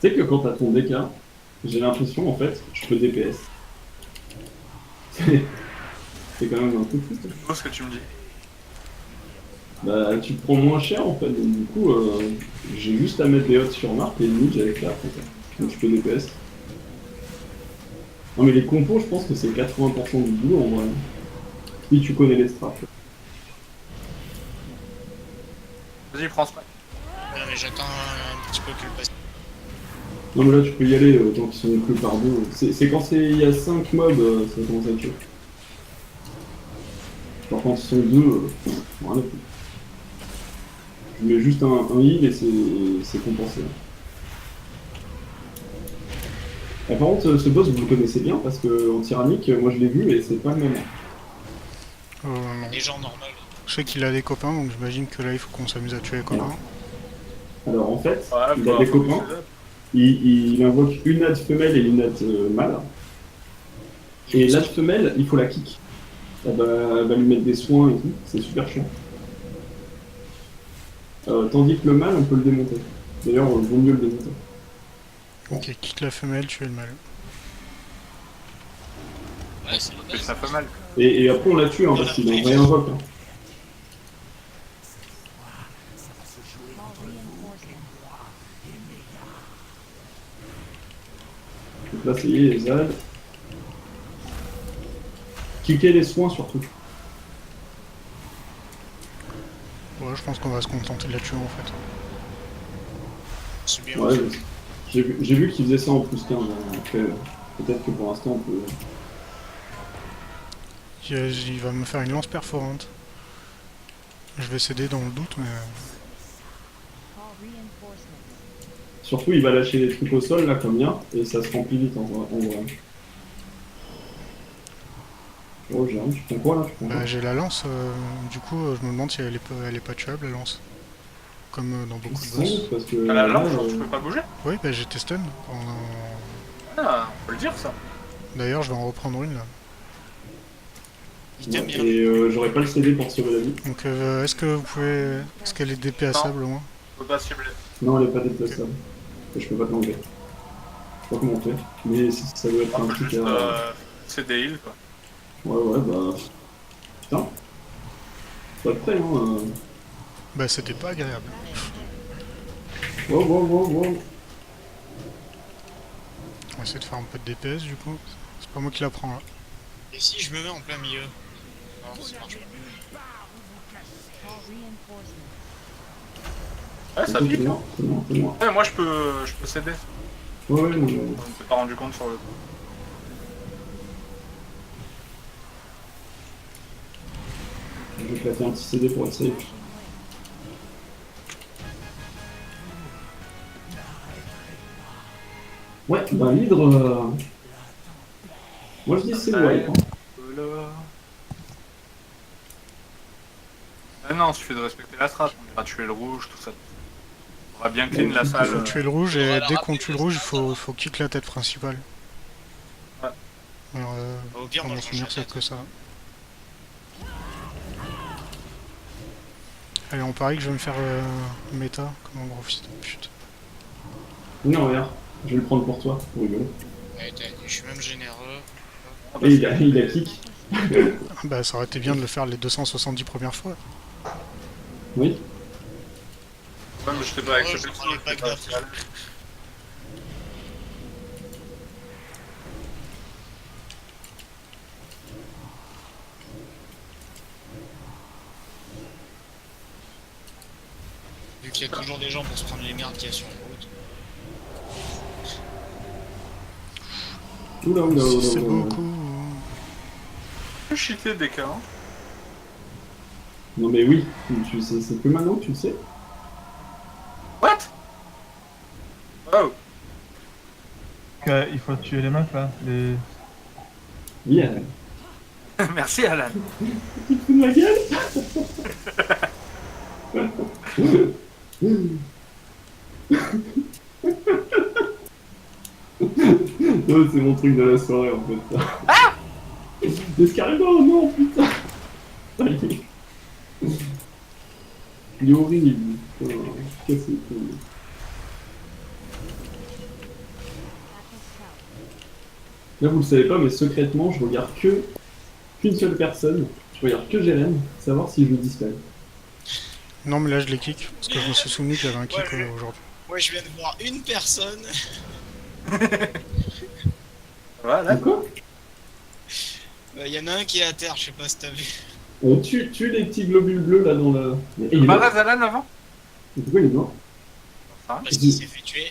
Tu sais que quand t'as ton DK, j'ai l'impression en fait, je peux DPS. C'est quand même un peu fou. C'est beau ce que tu me dis. Bah tu te prends moins cher en fait, donc du coup j'ai juste à mettre des hots sur marque et limite j'avais fait après ça. Donc je peux DPS. Non mais les compos je pense que c'est 80% du boulot en vrai. Si tu connais les strats. Vas-y, prends ce pack. Ouais, mais j'attends un petit peu que le passe. Non mais là tu peux y aller tant qu'ils sont que par deux. C'est quand il y a 5 mobs ça commence à être chaud. Par contre ils sont deux, rien à foutre. Je mets juste un heal et c'est compensé. Ah, par contre ce boss vous le connaissez bien parce que en tyrannique moi je l'ai vu et c'est pas le même. Non. Les gens normaux. Je sais qu'il a des copains, donc j'imagine que là, il faut qu'on s'amuse à tuer les copains. Alors en fait, Ouais, il a des faut copains, que il invoque une hade femelle et une hade mâle. Et l'hade femelle, il faut la kick. Elle va lui mettre des soins et tout, c'est super chiant. Tandis que le mâle, on peut le démonter. D'ailleurs, il vaut mieux le démonter. Ok, quitte la femelle, tuer le mâle. Ouais, c'est le que base. ça fait mal. Et après, on la tue hein, parce qu'il en réinvoque. Hein. Donc là, c'est les ZAD. Kicker les soins surtout. Ouais, je pense qu'on va se contenter de la tuer en fait. C'est bien. Ouais, j'ai vu qu'il faisait ça en plus 15. Hein. Après, peut-être que pour l'instant, on peut... Il va me faire une lance perforante. Je vais céder dans le doute, mais... Surtout, il va lâcher des trucs au sol, là, comme bien, et ça se remplit vite, en vrai. Oh, j'arrive, tu prends quoi, là? Tu prends quoi? J'ai la lance, du coup, je me demande si elle est pas tuable, la lance. Comme dans beaucoup de boss. Parce que... À la là, lampe, genre, tu peux pas bouger. Oui, bah j'étais stun. Ah, on peut le dire ça. D'ailleurs, je vais en reprendre une, là. Il t'aime bien. Et j'aurais pas le CD pour sauver la vie. Donc est-ce que vous pouvez... Est-ce qu'elle est déplaçable au moins? On peut pas cibler. Non, elle est pas déplaçable. Et je peux pas te l'enlever. Je sais pas comment on fait. Mais ça doit être On un peut truc juste à... c'est des heals quoi. Ouais, bah... Putain. Faut être prêt, hein. Bah c'était pas agréable. Wow. On va essayer de faire un peu de DPS du coup. C'est pas moi qui la prends là. Et si je me mets en plein milieu? Non, ça marche pas. Ouais, ça C'est pique. moi, c'est moi. Ouais, moi je peux céder. Ouais, non, On ne s'est pas rendu compte sur le coup. je vais claquer un petit CD pour être safe. Ouais, bah l'hydre... Moi je dis c'est wipe. Hein. Ah non, il suffit de respecter la strat. On va tuer le rouge, tout ça. On va bien clean la salle. Il faut tuer le rouge On va et la dès rappeler, qu'on tue le la rouge, il salle. faut kick la tête principale. Ouais. Alors, Au pire, on moi va je finir change c'est la que ça. Allez, on parie que je vais me faire méta comme un gros fils de pute. Non, regarde, je vais le prendre pour toi, pour rigoler. Ouais, je suis même généreux. Et il a kick. Bah ça aurait été bien de le faire les 270 premières fois. Oui. Ouais, mais je t'ai pas avec Ouais, ce je prends les packs d'après. Vu qu'il y a toujours des gens pour se prendre les merdes qu'il y a sur la route. Oula. C'est beaucoup. Je suis cheaté des cas. Hein. Non mais oui, c'est que maintenant, tu le sais. What? Oh. Il faut tuer les meufs là. Les... Oui, Merci Alan. tu te fous de ma gueule. Non, c'est mon truc de la soirée en fait. Ah L'escargot, non, putain. Il est horrible. Putain, cassé les couilles. Là, vous le savez pas, mais secrètement, je regarde qu'une seule personne. Je regarde que Jérém, savoir si je le disparais. Non mais là je les kick, parce que je me suis souvenu qu'il y avait un kick Ouais, aujourd'hui. Moi je viens de voir une personne. Voilà. Quoi? Il y en a un qui est à terre, je sais pas si t'as vu. On tue les petits globules bleus là dans la... Et il est Pas mort. Alan avant? Mais pourquoi il est mort? Parce qu'il s'est fait tuer.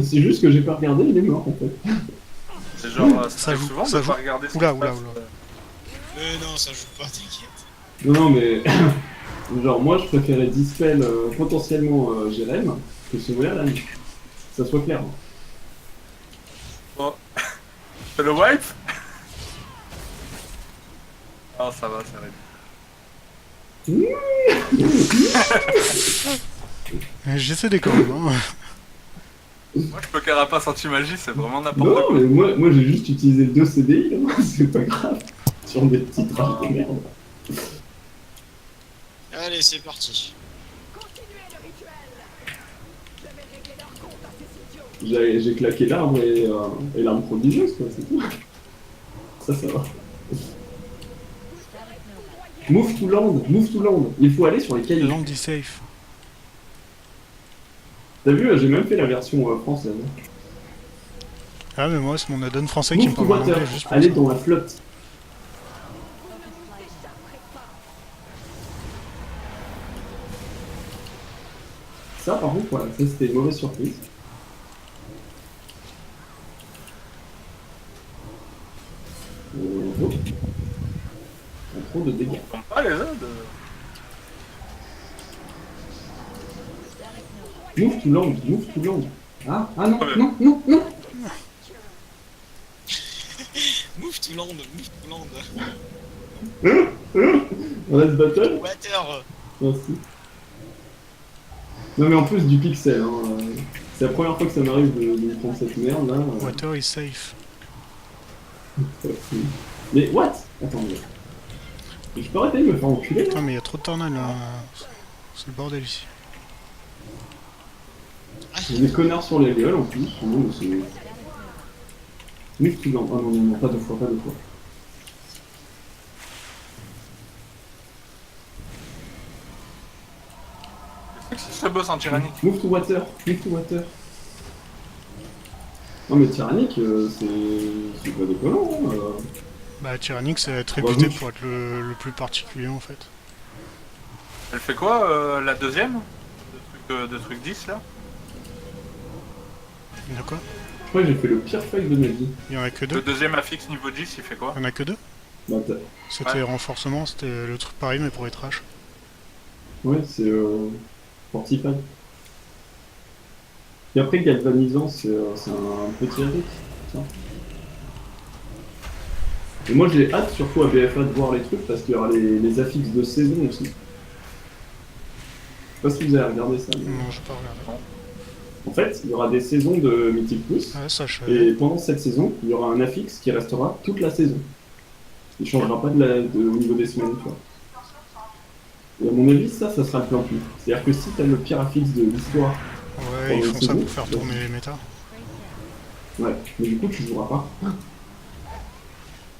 C'est juste que j'ai pas regardé, il est mort en fait. C'est genre, ça Ça arrive joue, souvent ça de joue. pas regarder ce qui Oula, se oula, passe. oula. Non, ça joue pas, t'inquiète. Non, mais... Genre, moi, je préférais dispel potentiellement Jérém que sauver Alan. Que ça soit clair. Bon. C'est le wipe? Oh, ça va, ça arrive. J'essaie des quand même. Hein. Moi, je peux carapace anti-magie, c'est vraiment n'importe Non, quoi. mais moi j'ai juste utilisé le 2 CDI, hein, c'est pas grave. Sur des petites rages de merde. Allez, c'est parti. J'ai claqué l'arbre et l'arme prodigieuse, quoi, c'est tout. Ça va. Move to land. Il faut aller sur les cailloux. Landy safe. T'as vu, j'ai même fait la version française. Ah mais moi c'est mon add-on français qui me Move to parle en water. anglais juste pour Allez ça. dans la flotte. Ça, par contre, voilà, ça c'était une mauvaise surprise. Oh. Trop de dégâts. Ils font pas les aides. Move to land. Ah non, Ouais. non. Move to land. On a ce battle. Water. Merci. Non mais en plus du pixel, hein. C'est la première fois que ça m'arrive de prendre cette merde là. Water is safe. Mais what? Attends, Je peux arrêter de me faire enculer là. Putain, mais il y a trop de tornades là. C'est le bordel ici. J'ai des connards sur les gueules en plus. Non, mais c'est. Mais tu non, ah non, non, non, pas deux fois, pas deux fois. C'est que ce boss en tyrannique. Move to water, move to water. Non mais tyrannique, c'est pas déconnant. Hein, Bah, Tyrannique, c'est être Ouais, réputé oui. pour être le plus particulier en fait. Elle fait quoi, la deuxième de truc 10 là? Il y en a quoi? Je crois que j'ai fait le pire fight de ma vie. Il y en a que Le deux? deuxième affixe niveau 10, il fait quoi? Il y en a que deux? Bah, C'était renforcement, c'était le truc pareil mais pour les trash. ouais, c'est Fortify. Et après, galvanisant, c'est un petit avec. Tiens. Et moi j'ai hâte surtout à BFA de voir les trucs parce qu'il y aura les affixes de saison aussi. Je sais pas si vous avez regardé ça. Mais... Non, j'ai pas regardé. En fait, il y aura des saisons de Mythic Plus. Ouais, ça je savais. Et pendant cette saison, il y aura un affixe qui restera toute la saison. Il ne changera pas au niveau des semaines, tu vois. Et à mon avis, ça sera le plan plus. C'est-à-dire que si tu as le pire affixe de l'histoire, Ouais, ils font ça pour faire tourner les méta. ouais, mais du coup, tu joueras pas.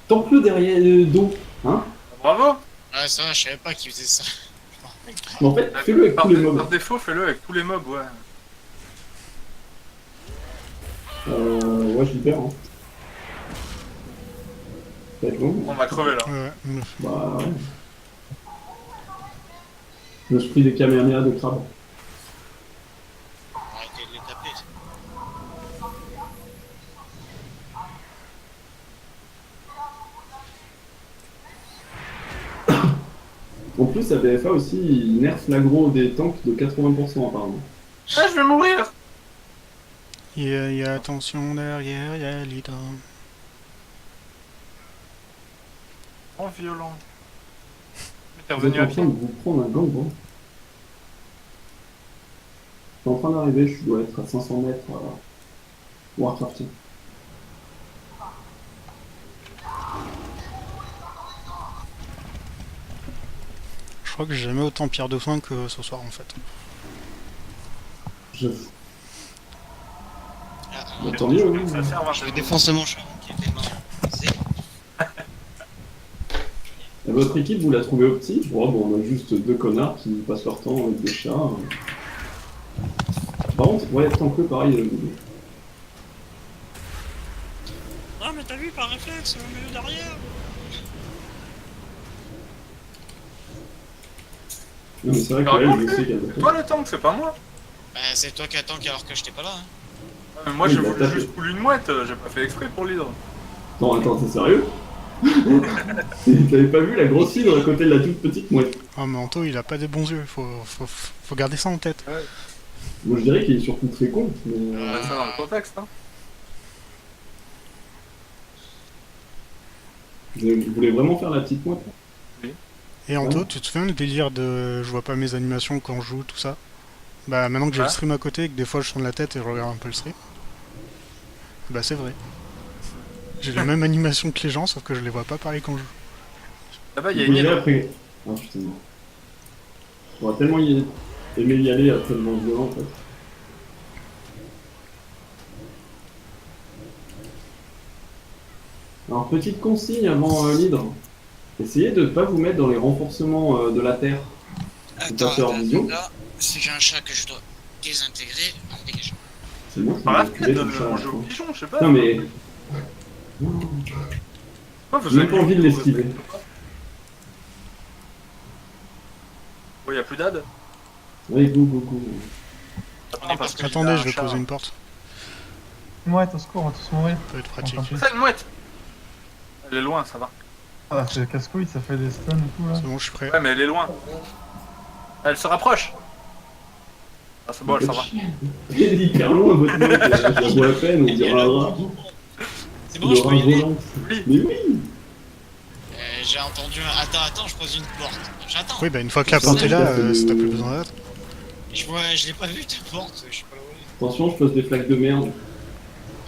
Tank-le derrière dos, hein. Bravo! Ouais, ça va, je savais pas qu'il faisait ça. Mais en fait, fais-le avec Par, tous les par mobs. défaut, fais-le avec tous les mobs, ouais. Ouais, je libère, hein. Ça va être long. On va crever là. Ouais, Bah, ouais. Je me suis pris des Kamehameha de crabe. Arrêtez de les taper. En plus, à BFA aussi, il nerf l'agro des tanks de 80% apparemment. Ah, je vais mourir! il y a attention derrière, il y a l'hydra. Oh, violent. Mais t'es Vous êtes revenu à en train pied? de vous prendre un gangbang. Je suis en train d'arriver, je dois être à 500 mètres à Warcraft. Je crois que j'ai jamais autant pierre de soin que ce soir en fait. Je... Ah, Bah, tant mieux, oui. Ça sert à je défonce mon chat qui était mort. Et votre équipe, vous la trouvez optique? Bon, on a juste deux connards qui passent leur temps avec des chats. Par contre, ouais, tant que pareil. Ah, mais t'as vu par réflexe, au milieu derrière. Non, mais c'est vrai Par qu'elle, contre, je sais qu'elle c'est toi le tank, c'est pas moi. Bah, c'est toi qui attends alors que j'étais pas là. Hein. Ouais, mais moi, Oui, j'ai bah, voulu t'as juste fait. couler une mouette, j'ai pas fait exprès pour l'hydre. Attends, t'es sérieux? T'avais pas vu la grosse hydre à côté de la toute petite mouette? Ah, mais Anto il a pas des bons yeux, faut garder ça en tête. Moi je dirais qu'il est surtout très con. Mais... On a ça dans le contexte, hein. Vous voulez vraiment faire la petite mouette? Et Anto, Ouais. tu te souviens le délire de je vois pas mes animations quand je joue, tout ça? Bah maintenant que j'ai Ouais. le stream à côté et que des fois je tourne la tête et je regarde un peu le stream. Bah c'est vrai. J'ai les mêmes animations que les gens sauf que je les vois pas pareil quand je joue. Là-bas, il y a Vous une y allez hydre. après. Ah putain. On va tellement aimer y aller après le vent violent en fait. Alors petite consigne avant l'hydre. Essayez de ne pas vous mettre dans les renforcements de la terre. Attends, passer hors vision. là, si j'ai un chat que je dois désintégrer, on me dégage. C'est moi qui Par vais la enculer fenêtre, tout ça. manger aux je pigeons, je sais crois. pas. Non mais Pourquoi vous j'ai même avez pas envie de mis- l'esquiver. Oh, y a plus d'ad? Allez go go go. Attends, parce que il y a Attendez, un je vais chat. poser une porte. Ouais, au secours, on va tous mourir. Ça peut être pratique. Enfin, C'est une mouette! Elle est loin, ça va. Ah, c'est casse-couille, ça fait des stuns et tout là. C'est bon, je suis prêt. Ouais, mais elle est loin. Elle se rapproche! Ah, c'est bon, elle s'en va. Il est hyper loin votre mec, je la vois à peine, on dirait un rat. C'est bon, je peux y aller. Oui. Mais oui. J'ai entendu un... Attends, je pose une porte. J'attends. Oui, bah une fois que la porte est là, t'as plus besoin d'attendre. Je l'ai pas vu ta porte, je sais pas où elle est. Attention, je pose des flaques de merde.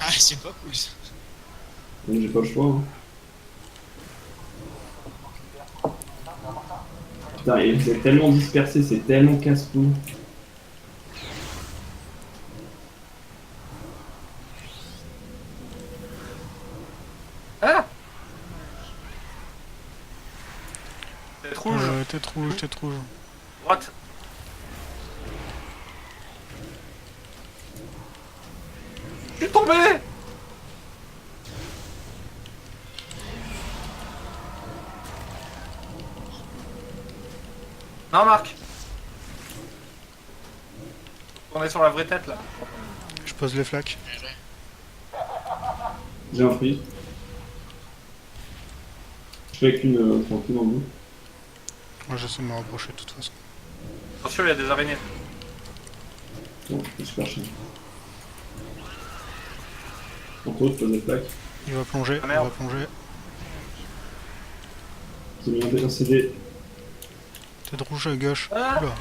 Ah, c'est pas cool ça. Donc j'ai pas le choix. Hein. Putain, et vous êtes tellement dispersés, c'est tellement casse-cou. Ah Tête rouge, Tête rouge, tête rouge. droite. Je suis tombé. Non, Marc. On est sur la vraie tête là. Je pose les flaques. J'ai un free. Je fais qu'une tranquille en bout. Moi j'essaie de me rapprocher de toute façon. Attention, il y a des araignées. Bon, c'est super chiant. Tantôt, je pose des plaques. Il va plonger, Ah, il merde. va plonger. J'ai mis un CD. Tête rouge à gauche. Ah. Oula.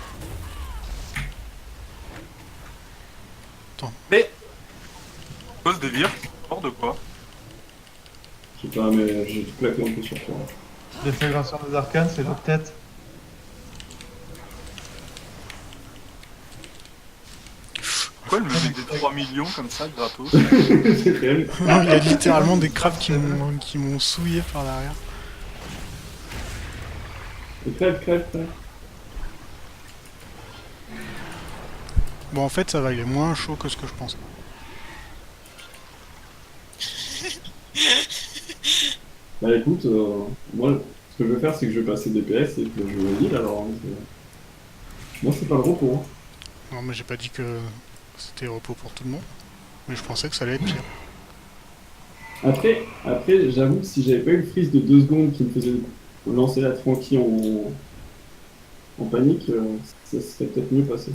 Mais. Pose des vires. Hors de quoi? Je sais pas, mais j'ai tout claqué un peu sur toi. L'intégration des arcanes, c'est l'autre tête. Pourquoi elle me met des 3 millions comme ça, gratos? C'est réel. Il y a littéralement des crabes qui m'ont souillé par l'arrière. Et crève, crève, crève. Bon en fait ça va, il est moins chaud que ce que je pensais. Bah écoute, moi, ce que je vais faire, c'est que je vais passer DPS et que je vais heal alors. Hein, moi, c'est pas le repos. Hein. Non mais j'ai pas dit que c'était repos pour tout le monde. Mais je pensais que ça allait être pire. Après, j'avoue que si j'avais pas eu le freeze de 2 secondes qui me faisait lancer la tranquille en panique, ça serait peut-être mieux passé.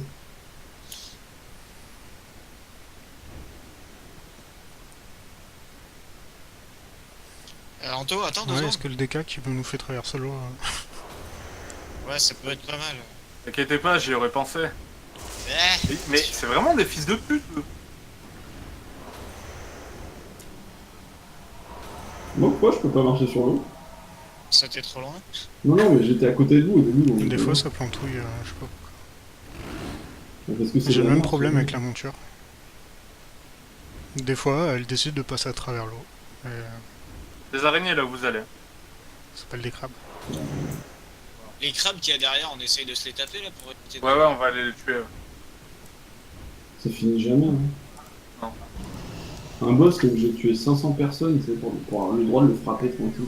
Anto, attends 2 Ouais, est-ce secondes. que le DK qui nous fait traverser l'eau... Ouais, ça peut être pas mal. T'inquiétez pas, j'y aurais pensé. Eh, Mais c'est vraiment des fils de pute. Eux. Moi, pourquoi je peux pas marcher sur l'eau? ça t'est trop loin. Non, non, mais j'étais à côté de vous au début. donc, Des fois ça plantouille, je sais pas. parce que c'est J'ai le même vraiment- problème avec la monture. Des fois elle décide de passer à travers l'eau. Et Des araignées là où vous allez. ça s'appelle des crabes. Les crabes qu'il y a derrière, on essaye de se les taper là pour éviter de... Ouais, on va aller les tuer. Ça finit jamais. Hein. Non. Un boss, comme j'ai tué 500 personnes, c'est pour avoir le droit de le frapper tranquille.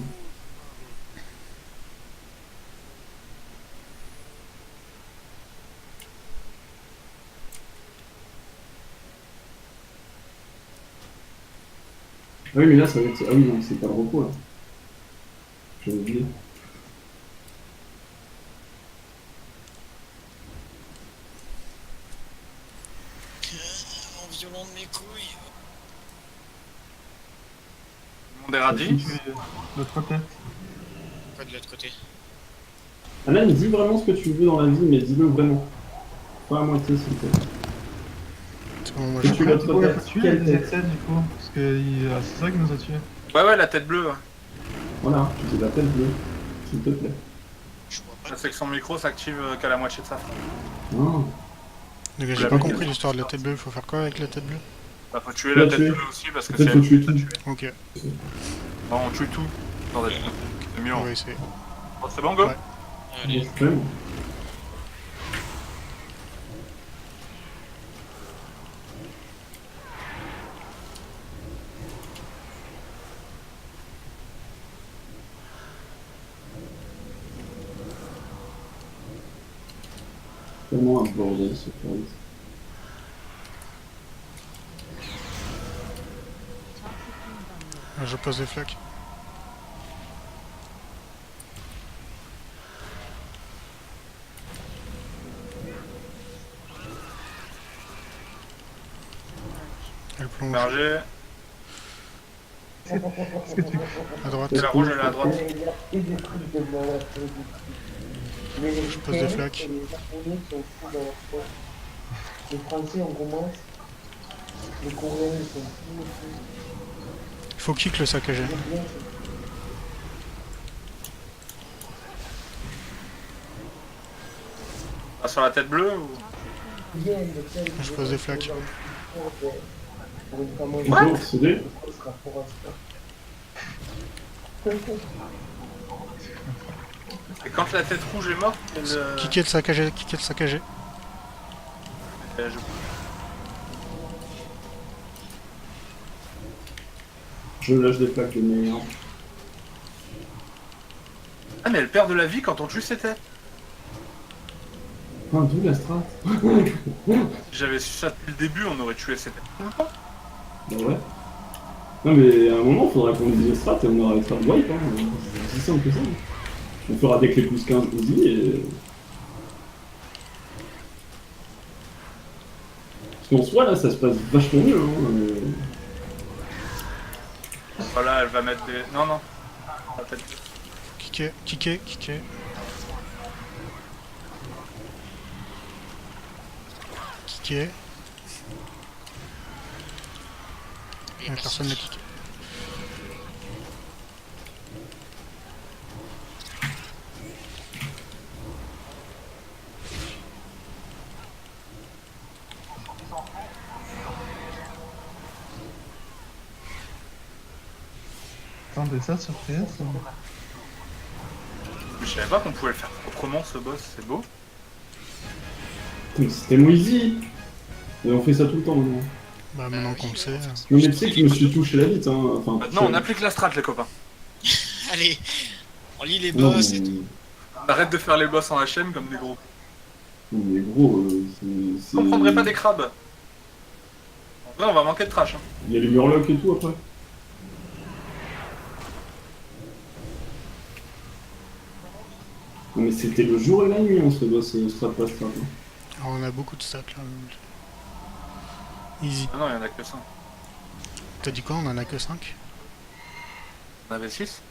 Ah oui, mais là, ça va être... Ah oui, non, c'est pas le repos, là. J'avais oublié. En violon de mes couilles. Le monde est radis. L'autre côté. Quoi de l'autre côté? Alan, dis vraiment ce que tu veux dans la vie, mais dis-le vraiment. Pas à moitié, s'il te plaît. C'est bon, moi Et je... tu Pourquoi l'autre il a tête, tué quelle les tête ZZ du coup? Parce que c'est ça qui nous a tués. Ouais, la tête bleue. Ouais. Voilà, tu dis la tête bleue, s'il te plaît. Je vois pas. La section micro s'active qu'à la moitié de sa phrase. Non. Les gars, j'ai La pas blague. compris l'histoire de la tête bleue, il faut faire quoi avec la tête bleue? Bah, faut tuer Faut la la tête tuer. bleue aussi parce que Peut-être c'est faut tuer elle qui tout. t'a tué. Ok, Non, on tue tout. Attendez, c'est mieux. on hein. va essayer. Bon, c'est bon, go? Ouais. Allez. Extrême. Tellement un bordel ce service. Je pose des flaques. Elle plonge Berger. Qu'est-ce que tu... à droite. Et la rouge, elle est à droite. Je pose des flaques. Les Français, on commence. Les Coréens, ils sont Il faut kick le saccagé. bien. Pas sur la tête bleue ou... Bien, le tel, Je pose des flaques. Pour une femme en Bonjour, CD. ce sera pour Et quand la tête rouge est morte, elle... Qui est le saccagé, qui est le saccagé. je- Je lâche des plaques de merde. Ah mais elle perd de la vie quand on tue ses têtes. Ah, d'où la strat? Si j'avais su ça depuis le début, on aurait tué ses têtes. Bah ouais. Non mais à un moment, faudra qu'on dise strat et on arrêtera de wipe, hein. C'est aussi simple que ça. On fera des clés plus 15 aussi et... Parce qu'en soi, là, ça se passe vachement mieux, hein. Voilà, elle va mettre des... Non, non. La tête. Qui est. Personne n'a kické. Attendez ça sur PS. Je savais pas qu'on pouvait le faire proprement ce boss, c'est beau. Putain, c'est tellement easy. Et on fait ça tout le temps, maintenant. Bah maintenant qu'on le sait. Non mais tu sais que je me suis touché la vite, hein. Enfin, Maintenant, on applique la strat, les copains. Allez, on lit les Non, boss mais... et tout. On arrête de faire les boss en HM comme des gros. non, mais gros, c'est... On prendrait pas des crabes. En vrai, on va manquer de trash. Hein. Il y a les murlocs et tout, après. Non mais c'était le jour et la nuit, hein, ce boss strat pas strat. Hein. Alors on a beaucoup de stats là. Easy. Ah non, il y en a que 5. T'as dit quoi? On en a que 5? On avait 6.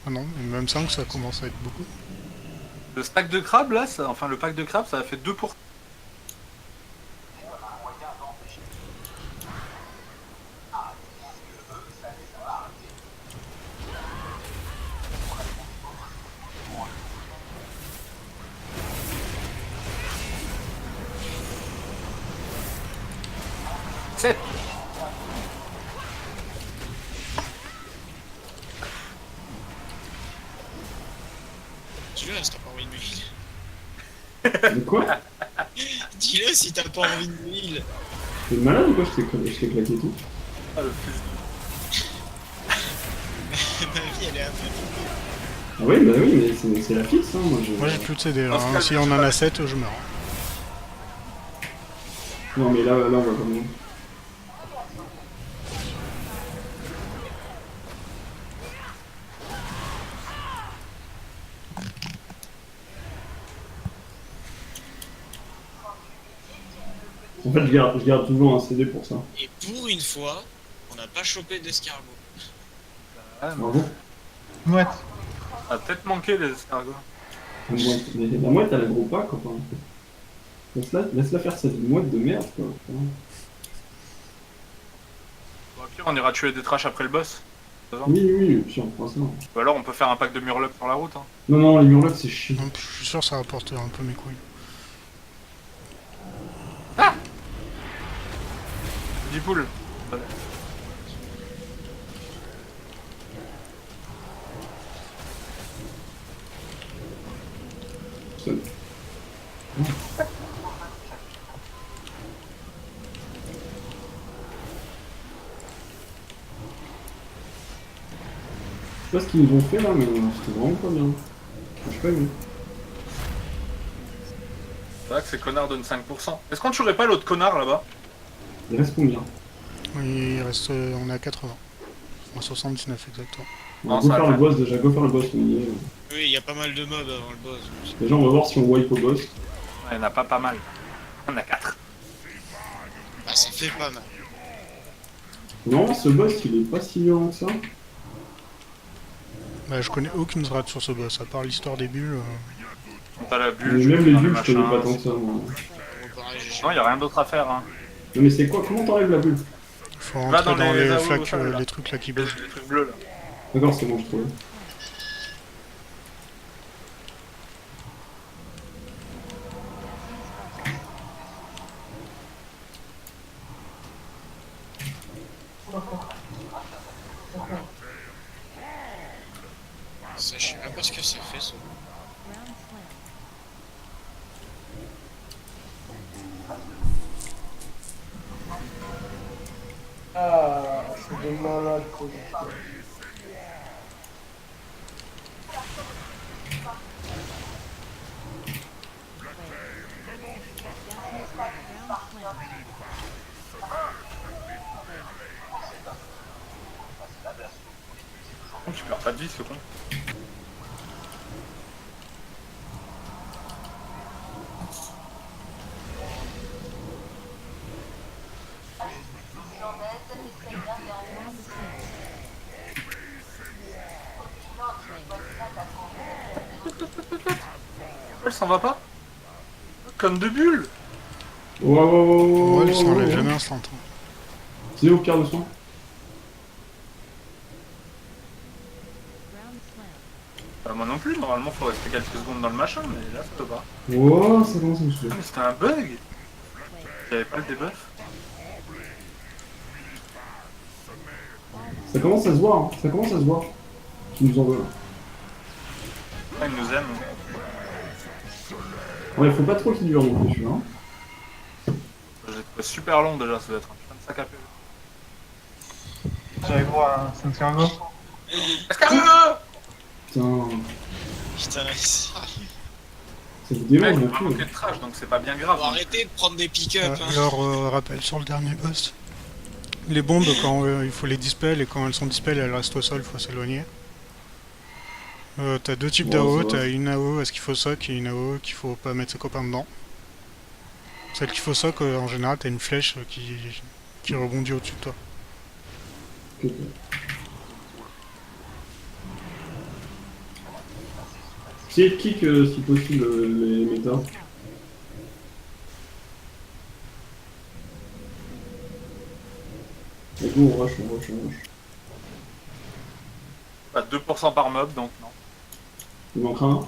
Ah non, mais même 5 ça commence à être beaucoup. Le stack de crabes, là, ça... enfin le pack de crabes, ça a fait 2 pour... C'est... Dis-le si t'as pas envie de m'huile. De quoi? Dis-le si t'as pas envie de m'huile. T'es malade ou quoi? Je t'ai claqué tout. Ah, le fils. Ma vie elle est un peu... Ah oui, bah oui, mais c'est la fixe, hein. Moi j'ai plus de CD, Dans ce hein. cas, Si je on en sais a pas. 7, je meurs. Non mais là on va pas mourir. En fait, je garde toujours un CD pour ça. Et pour une fois, on n'a pas chopé d'escargot. Ouais, mais Bravo. Mouette. on a peut-être manqué les escargots. La mouette, mais la mouette, elle a gros pas, quoi. Laisse-la faire cette mouette de merde, quoi. Bon, au pire, on ira tuer des trash après le boss. Oui, puis on prend ça. Ou alors on peut faire un pack de murlocs sur la route. Hein. Non, les murlocs, c'est chiant. Donc, je suis sûr que ça rapporte un peu mes couilles. Dis poule. Je sais pas ce qu'ils nous ont fait là, mais c'était vraiment pas bien. Je sais pas aimé. C'est vrai que ces connards donnent 5%. Est-ce qu'on tuerait pas l'autre connard là-bas? Il reste combien? Oui, il reste, on est à 80. En 79 exactement. On va Non, go ça faire va le le boss déjà, go faire le boss, on y est. Oui, il y a pas mal de mobs avant le boss. Déjà, on va voir si on wipe au boss. Il y en a pas mal. On a 4. Ah, ça fait pas mal. Non, ce boss, il est pas si violent que ça. Bah, je connais aucune strat sur ce boss, à part l'histoire des bulles. T'as la Mais bulle, même les dans bulles, je connais machins. pas tant que ça, moi. Bon, pareil, j'ai- Non, y a rien d'autre à faire. Hein. Non, mais c'est quoi? Comment t'enlèves la bulle? Faut Va rentrer dans dans les les AO, flaques, ça, là. les trucs là qui Les, bougent. les trucs bleus là. D'accord, c'est bon, je trouve. Ça, je sais même pas ce que ça fait, ça. Ah, c'est des malades, quoi. Oh, tu perds pas de vie, ce con. Elle s'en va pas? Comme deux bulles! Wow. Ouais, il s'enlève jamais instant. C'est au pire de soin. Moi non plus, normalement faut rester quelques secondes dans le machin, mais là ça peut pas. Wow, ça commence à me saouler. Ah, mais c'était un bug! J'avais pas le debuff. Ça commence à se voir, hein. Ça commence à se voir. Tu nous en veux. Ah, il nous aime. Ouais, faut pas trop qu'il dure non plus, celui-là. Hein. J'ai trouvé super long déjà, ça doit être un putain de sac à pelle. J'avais droit à Santiago. Escargot! Putain, Putain, sérieux. ça vous Ouais, démange il non faut pas plus. manquer de trash, donc c'est pas bien grave. Faut arrêter de prendre des pick-up, hein. Alors, rappel sur le dernier boss. Les bombes, quand il faut les dispel, et quand elles sont dispel, elles restent au sol, il faut s'éloigner. T'as deux types Bon, d'AO, ça va. t'as une AO à ce qu'il faut soc et une AO qu'il faut pas mettre ses copains dedans. Celle qu'il faut soc, en général, t'as une flèche qui rebondit au-dessus de toi. Ok. Essayez de kick si possible les méta. Et go, on rush. Pas 2% par mob, donc non. Il manquera un.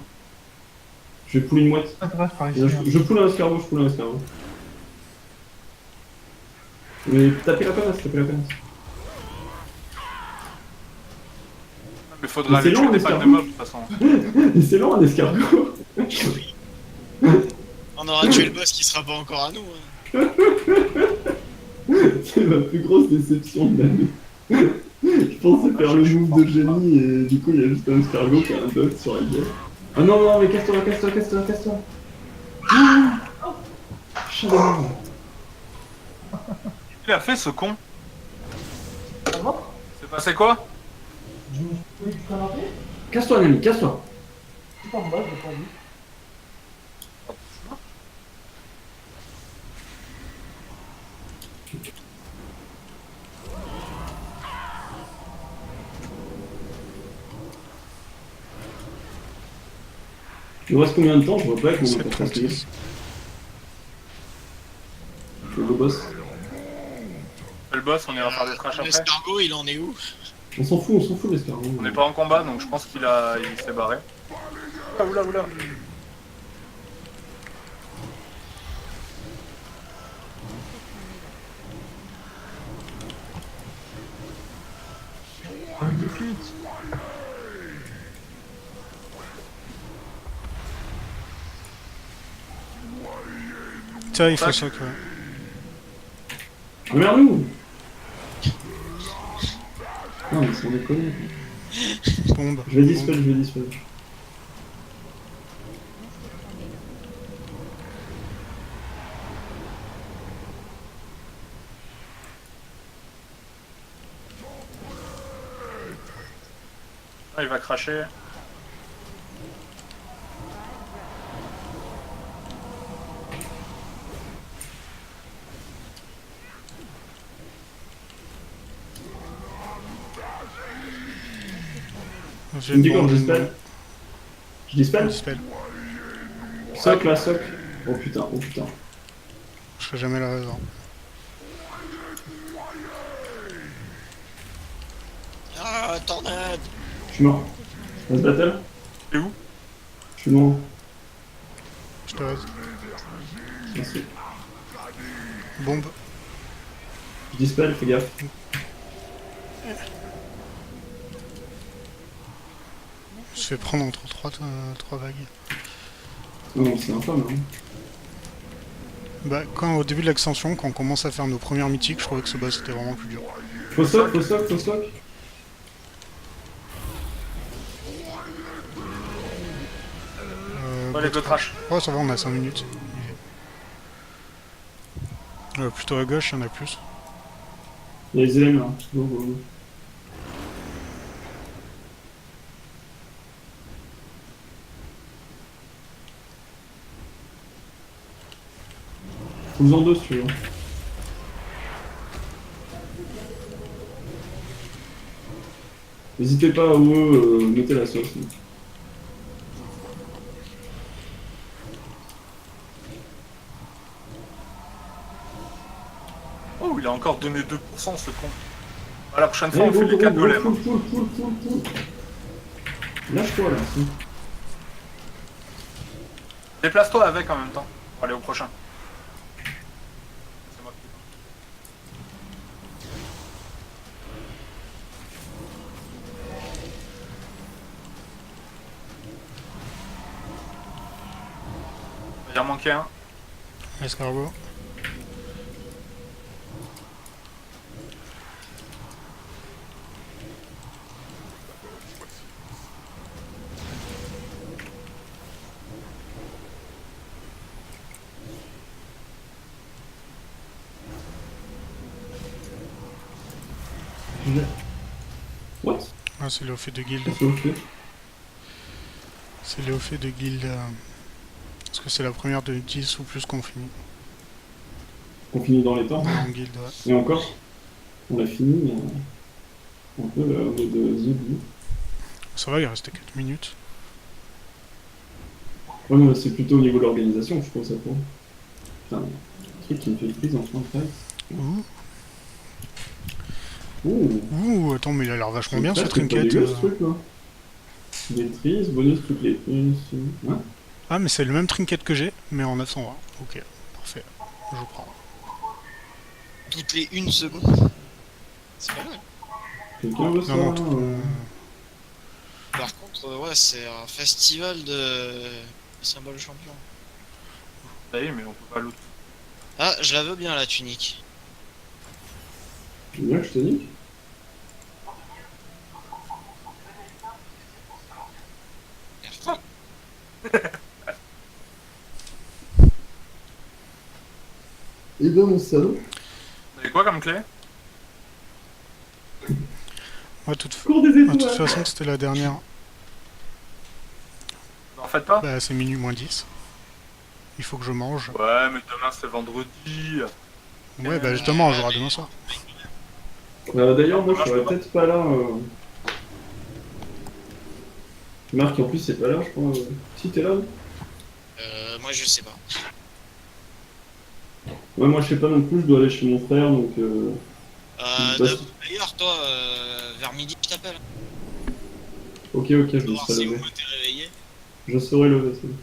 Je vais pull une mouette. Ah, bref, par ici. Je pull un escargot, Mais tapez la panasse. Mais faudra Mais c'est aller tuer long, des les packs de escargots. mobs de toute façon. Et c'est lent un escargot. On aura tué le boss qui sera pas encore à nous, hein. C'est ma plus grosse déception de l'année. Je pensais faire le move de génie et du coup il y a juste un escargot qui a un dot sur la gueule. Ah non, mais casse-toi. Ah, chat de merde. Il a fait ce con. Ça va? C'est passé quoi? Je me suis du canapé? Casse-toi, Nami, casse-toi. Je suis pas en bas, je l'ai pas vu. Il nous reste combien de temps? Je vois pas avec mon C'est interface. 36. Le beau boss. Le boss, on ira faire des trash après. L'escargot, il en est où? On s'en fout l'escargot. On n'est pas en combat, donc je pense qu'il s'est barré. Oula. Ah, mais pute. Tiens, il faut Tac. soc, ouais. Emmerde-nous. Non, mais sans déconner. Bombe. Je vais dispel. Ah, il va cracher. J'ai Tu me dis une quand bombe, je j'ai une dispel? bombe. Je dispel? Dispel. Soc là, soc. Oh putain. Je fais jamais la raison. Ah, tornade! Je suis mort. On se battle? T'es où? Je suis loin. Je te reste. Merci. Bombe. Je dispel, fais gaffe. Je fais prendre entre trois vagues. Non, c'est infâme, hein. Bah, quand au début de l'extension, quand on commence à faire nos premières mythiques, je trouvais que ce boss était vraiment plus dur. Faut sock, faut sock, faut sock. Ouais, les deux trash. Oh, ça va, on a 5 minutes. Plutôt à gauche, il y en a plus. Il y a les éléments là. Go, go, go. Vous en deux si tu veux. N'hésitez pas à mettez la sauce. Oh, il a encore donné 2% ce con. Ah, la prochaine fois, Allez, on go, fait go, les go, 4 go, golems. pull. Lâche-toi là. Si. Déplace-toi avec en même temps. Pour aller au prochain. C'est moi qui- Il en manquait un. Escargot. What? Ah, c'est le fait de guild. Qu'est-ce que fait? C'est le fait de guild. Parce que c'est la première de 10 ou plus qu'on finit. On finit dans les temps. En guild, ouais. Et encore, on a fini un peu au mode zombie. Ça va, il restait 4 minutes. Ouais, mais c'est plutôt au niveau de l'organisation, je trouve ça pour. Putain, un truc qui me fait prise en fin de fight. Ouh, Ouh, attends, mais il a l'air vachement bien ce ça, c'est pas trinket. dégueu, ce truc là. Maîtrise, bonus toutes les prises. Hein? Ah, mais c'est le même trinket que j'ai, mais en 920. Ok, parfait. Je prends. Toutes les 1 seconde. C'est pas mal. Quelqu'un veut ça? Non, Par contre, ouais, c'est un festival de symboles champion. Ça y est, mais on peut pas l'autre. Ah, je la veux bien la tunique. Tu veux bien que je te nique? Eh ben mon salaud, Vous avez quoi comme clé? Ouais, cours des de toute étoiles! façon, c'était la dernière. Vous en faites pas? Bah, c'est minuit moins 10. Il faut que je mange. Ouais, mais demain c'est vendredi. Ouais, bah justement, on jouera demain soir. D'ailleurs, moi je serais peut-être pas là. Marc, en plus, c'est pas là, je crois. Si, t'es là? Moi je sais pas. Ouais, moi je sais pas non plus, je dois aller chez mon frère donc. D'ailleurs, toi, vers midi, je t'appelle. Ok, je me Pour voir serai si au levé. moins t'es réveillé. Je serai levé, c'est bon.